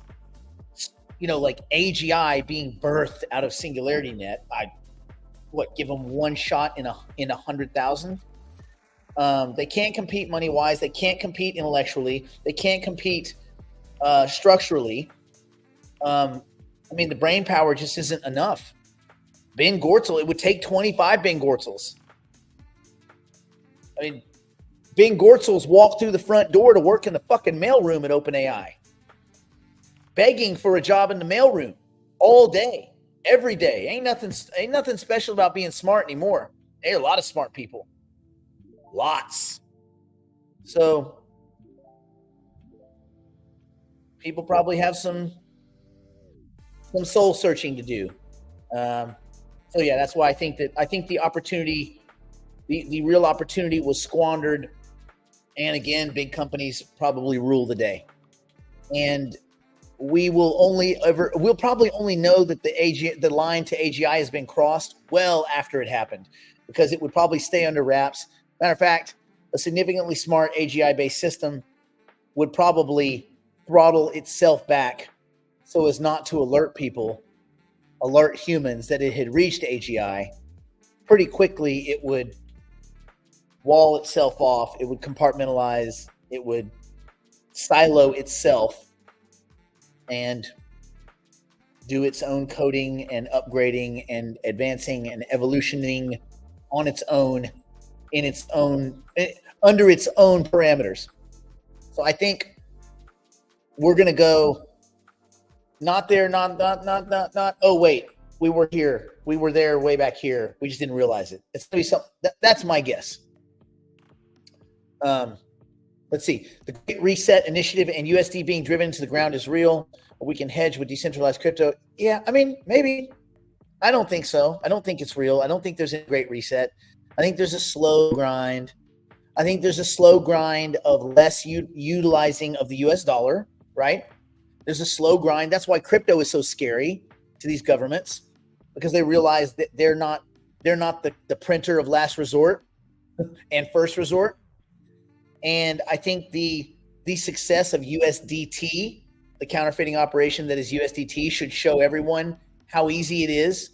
like AGI being birthed out of SingularityNet, give them one shot in 100,000. They can't compete money-wise. They can't compete intellectually. They can't compete structurally. The brain power just isn't enough. Ben Gortzel, it would take 25 Ben Gortzels. Ben Gortzels walked through the front door to work in the fucking mailroom at OpenAI, begging for a job in the mailroom all day, every day. Ain't nothing special about being smart anymore. There are a lot of smart people. Lots. So people probably have some soul searching to do. So yeah, that's why I think the opportunity, the real opportunity was squandered. And again, big companies probably rule the day. And we'll probably only know that the line to AGI has been crossed well after it happened, because it would probably stay under wraps. Matter of fact, a significantly smart AGI-based system would probably throttle itself back so as not to alert humans that it had reached AGI. Pretty quickly, it would wall itself off. It would compartmentalize. It would silo itself and do its own coding and upgrading and advancing and evolutioning on its own, under its own parameters. So I think we're going to go not there, not. Oh, wait, we were here. We were there way back here. We just didn't realize it. It's going to be something. That's my guess. Let's see. The Great Reset Initiative and USD being driven to the ground is real. We can hedge with decentralized crypto. Yeah, maybe. I don't think so. I don't think it's real. I don't think there's a Great Reset. I think there's a slow grind. I think there's a slow grind of less utilizing of the US dollar, right? There's a slow grind. That's why crypto is so scary to these governments, because they realize that they're not the printer of last resort and first resort. And I think the success of USDT, the counterfeiting operation that is USDT, should show everyone how easy it is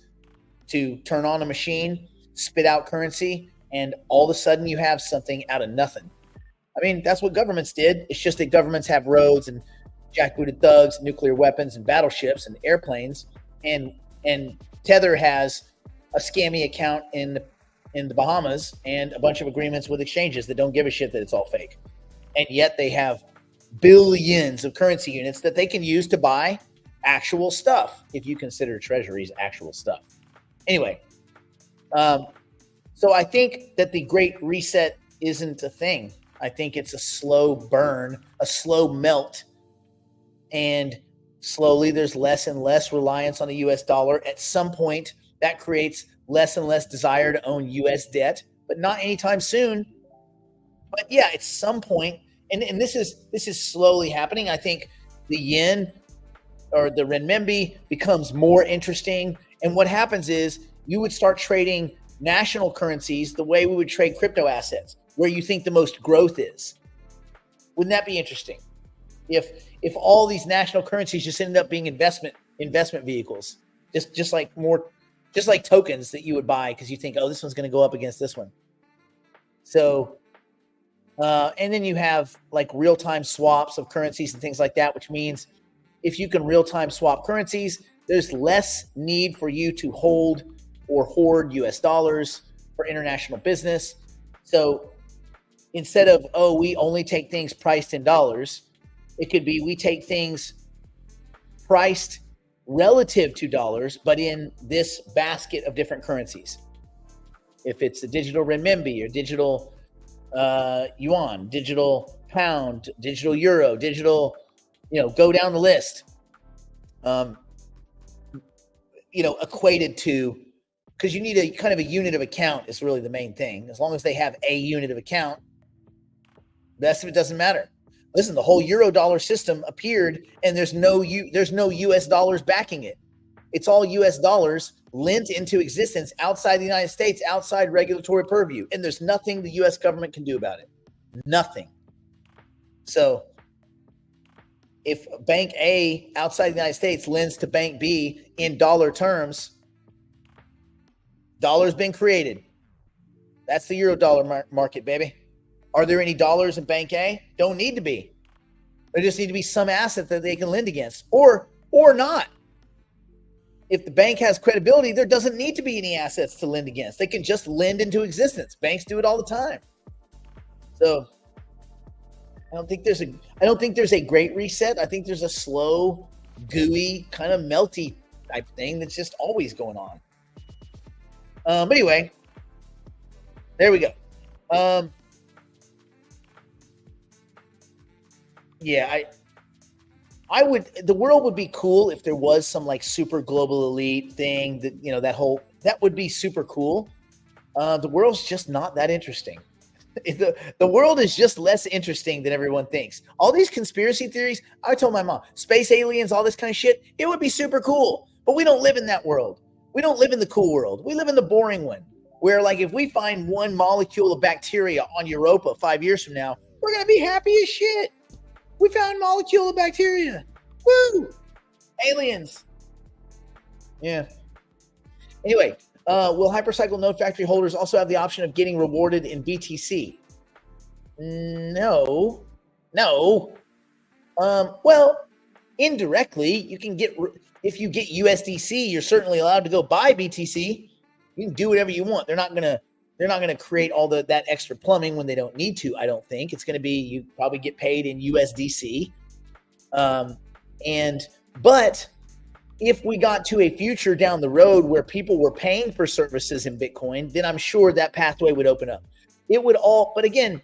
to turn on a machine, spit out currency, and all of a sudden you have something out of nothing. That's what governments did. It's just that governments have roads and jackbooted thugs, nuclear weapons, and battleships and airplanes, and Tether has a scammy account in the Bahamas and a bunch of agreements with exchanges that don't give a shit that it's all fake. And yet they have billions of currency units that they can use to buy actual stuff, if you consider treasuries actual stuff. Anyway, so I think that the Great Reset isn't a thing. I think it's a slow burn, a slow melt, and slowly there's less and less reliance on the US dollar. At some point, that creates less and less desire to own US debt, but not anytime soon. But yeah, at some point, and this is slowly happening. I think the yen or the renminbi becomes more interesting. And what happens is you would start trading national currencies the way we would trade crypto assets, where you think the most growth is. Wouldn't that be interesting? If all these national currencies just ended up being investment vehicles, just like tokens that you would buy because you think, oh, this one's going to go up against this one. So, and then you have like real-time swaps of currencies and things like that, which means if you can real-time swap currencies, there's less need for you to hold or hoard US dollars for international business. So instead of, oh, we only take things priced in dollars, it could be we take things priced relative to dollars, but in this basket of different currencies. If it's the digital renminbi or digital yuan, digital pound, digital euro, digital, go down the list, equated to, because you need a kind of a unit of account is really the main thing. As long as they have a unit of account, the rest of it doesn't matter. Listen, the whole euro dollar system appeared and there's no US dollars backing it. It's all US dollars lent into existence outside the United States, outside regulatory purview. And there's nothing the US government can do about it. Nothing. So if Bank A outside the United States lends to Bank B in dollar terms, dollar's been created. That's the euro dollar market, baby. Are there any dollars in Bank A? Don't need to be. There just need to be some asset that they can lend against, or not. If the bank has credibility, there doesn't need to be any assets to lend against. They can just lend into existence. Banks do it all the time. So I don't think there's a great reset. I think there's a slow, gooey, kind of melty type thing that's just always going on. But anyway, there we go. Yeah, the world would be cool if there was some like super global elite thing that would be super cool. The world's just not that interesting. The world is just less interesting than everyone thinks. All these conspiracy theories, I told my mom, space aliens, all this kind of shit, it would be super cool. But we don't live in that world. We don't live in the cool world. We live in the boring one, where like if we find one molecule of bacteria on Europa 5 years from now, we're going to be happy as shit. We found a molecule of bacteria. Woo! Aliens. Yeah. Anyway, will Hypercycle node factory holders also have the option of getting rewarded in BTC? No. Well, indirectly, you can get, if you get USDC, you're certainly allowed to go buy BTC. You can do whatever you want. They're not gonna create all that extra plumbing when they don't need to. I don't think it's gonna be, you probably get paid in USDC. But if we got to a future down the road where people were paying for services in Bitcoin, then I'm sure that pathway would open up. But again,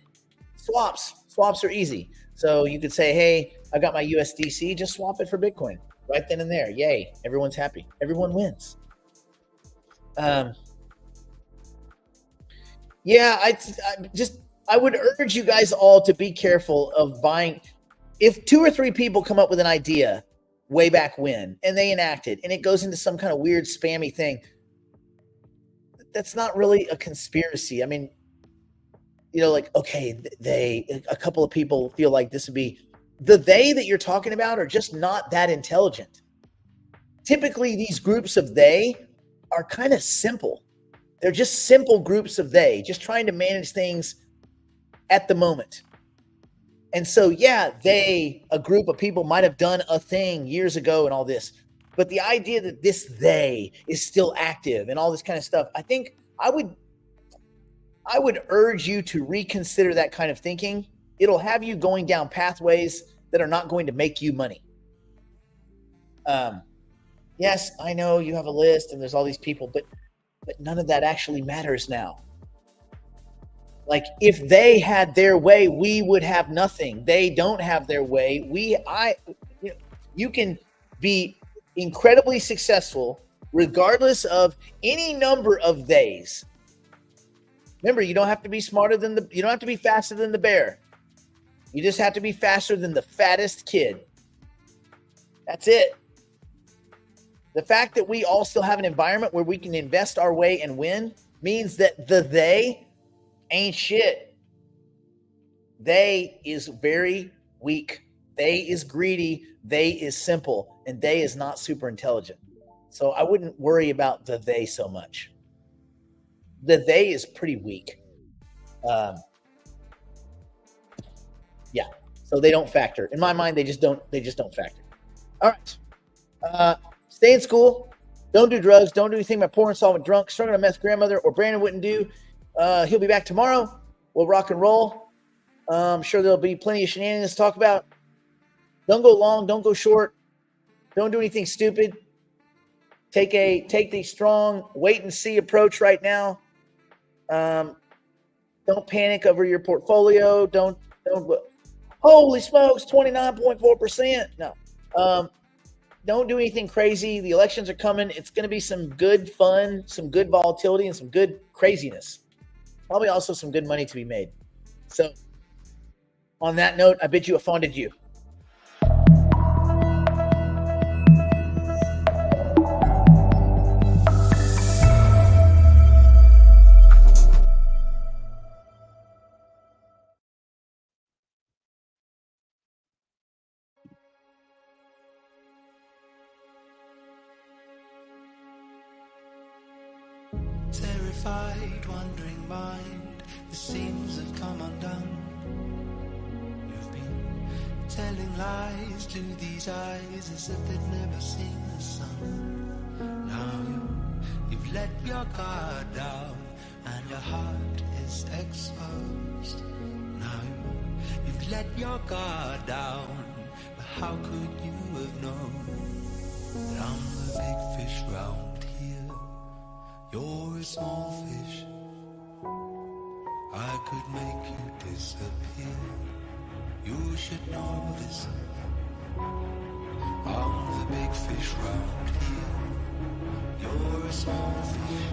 swaps are easy. So you could say, hey, I got my USDC, just swap it for Bitcoin right then and there. Yay. Everyone's happy. Everyone wins. Yeah, I would urge you guys all to be careful of buying. If 2 or 3 people come up with an idea way back when and they enact it and it goes into some kind of weird spammy thing, that's not really a conspiracy. I mean, like, okay, a couple of people feel like this would be, they that you're talking about are just not that intelligent. Typically, these groups of they are kind of simple. They're just simple groups of they, just trying to manage things at the moment. And so, yeah, a group of people might have done a thing years ago and all this, but the idea that this they is still active and all this kind of stuff, I think I would urge you to reconsider that kind of thinking. It'll have you going down pathways that are not going to make you money. Yes, I know you have a list and there's all these people, but none of that actually matters now. Like if they had their way, we would have nothing. They don't have their way. You can be incredibly successful regardless of any number of days. Remember, you don't have to be you don't have to be faster than the bear. You just have to be faster than the fattest kid. That's it. The fact that we all still have an environment where we can invest our way and win means that they ain't shit. They is very weak. They is greedy. They is simple. And they is not super intelligent. So I wouldn't worry about the they so much. The they is pretty weak. Yeah. So they don't factor. In my mind, they just don't factor. All right. Stay in school. Don't do drugs. Don't do anything my poor insolvent drunk, struggling to mess grandmother or Brandon wouldn't do. He'll be back tomorrow. We'll rock and roll. I'm sure there'll be plenty of shenanigans to talk about. Don't go long. Don't go short. Don't do anything stupid. Take the strong wait and see approach right now. Don't panic over your portfolio. Don't. Holy smokes, 29.4%. No. Don't do anything crazy. The elections are coming. It's going to be some good fun, some good volatility, and some good craziness. Probably also some good money to be made. So on that note, I bid you a fond adieu. Terrified, wandering mind, the seams have come undone. You've been telling lies to these eyes as if they'd never seen the sun. Now you've let your guard down and your heart is exposed. Now you've let your guard down, but how could you have known that I'm the big fish round here? You're a small fish. I could make you disappear. You should know this. I'm the big fish round here. You're a small fish.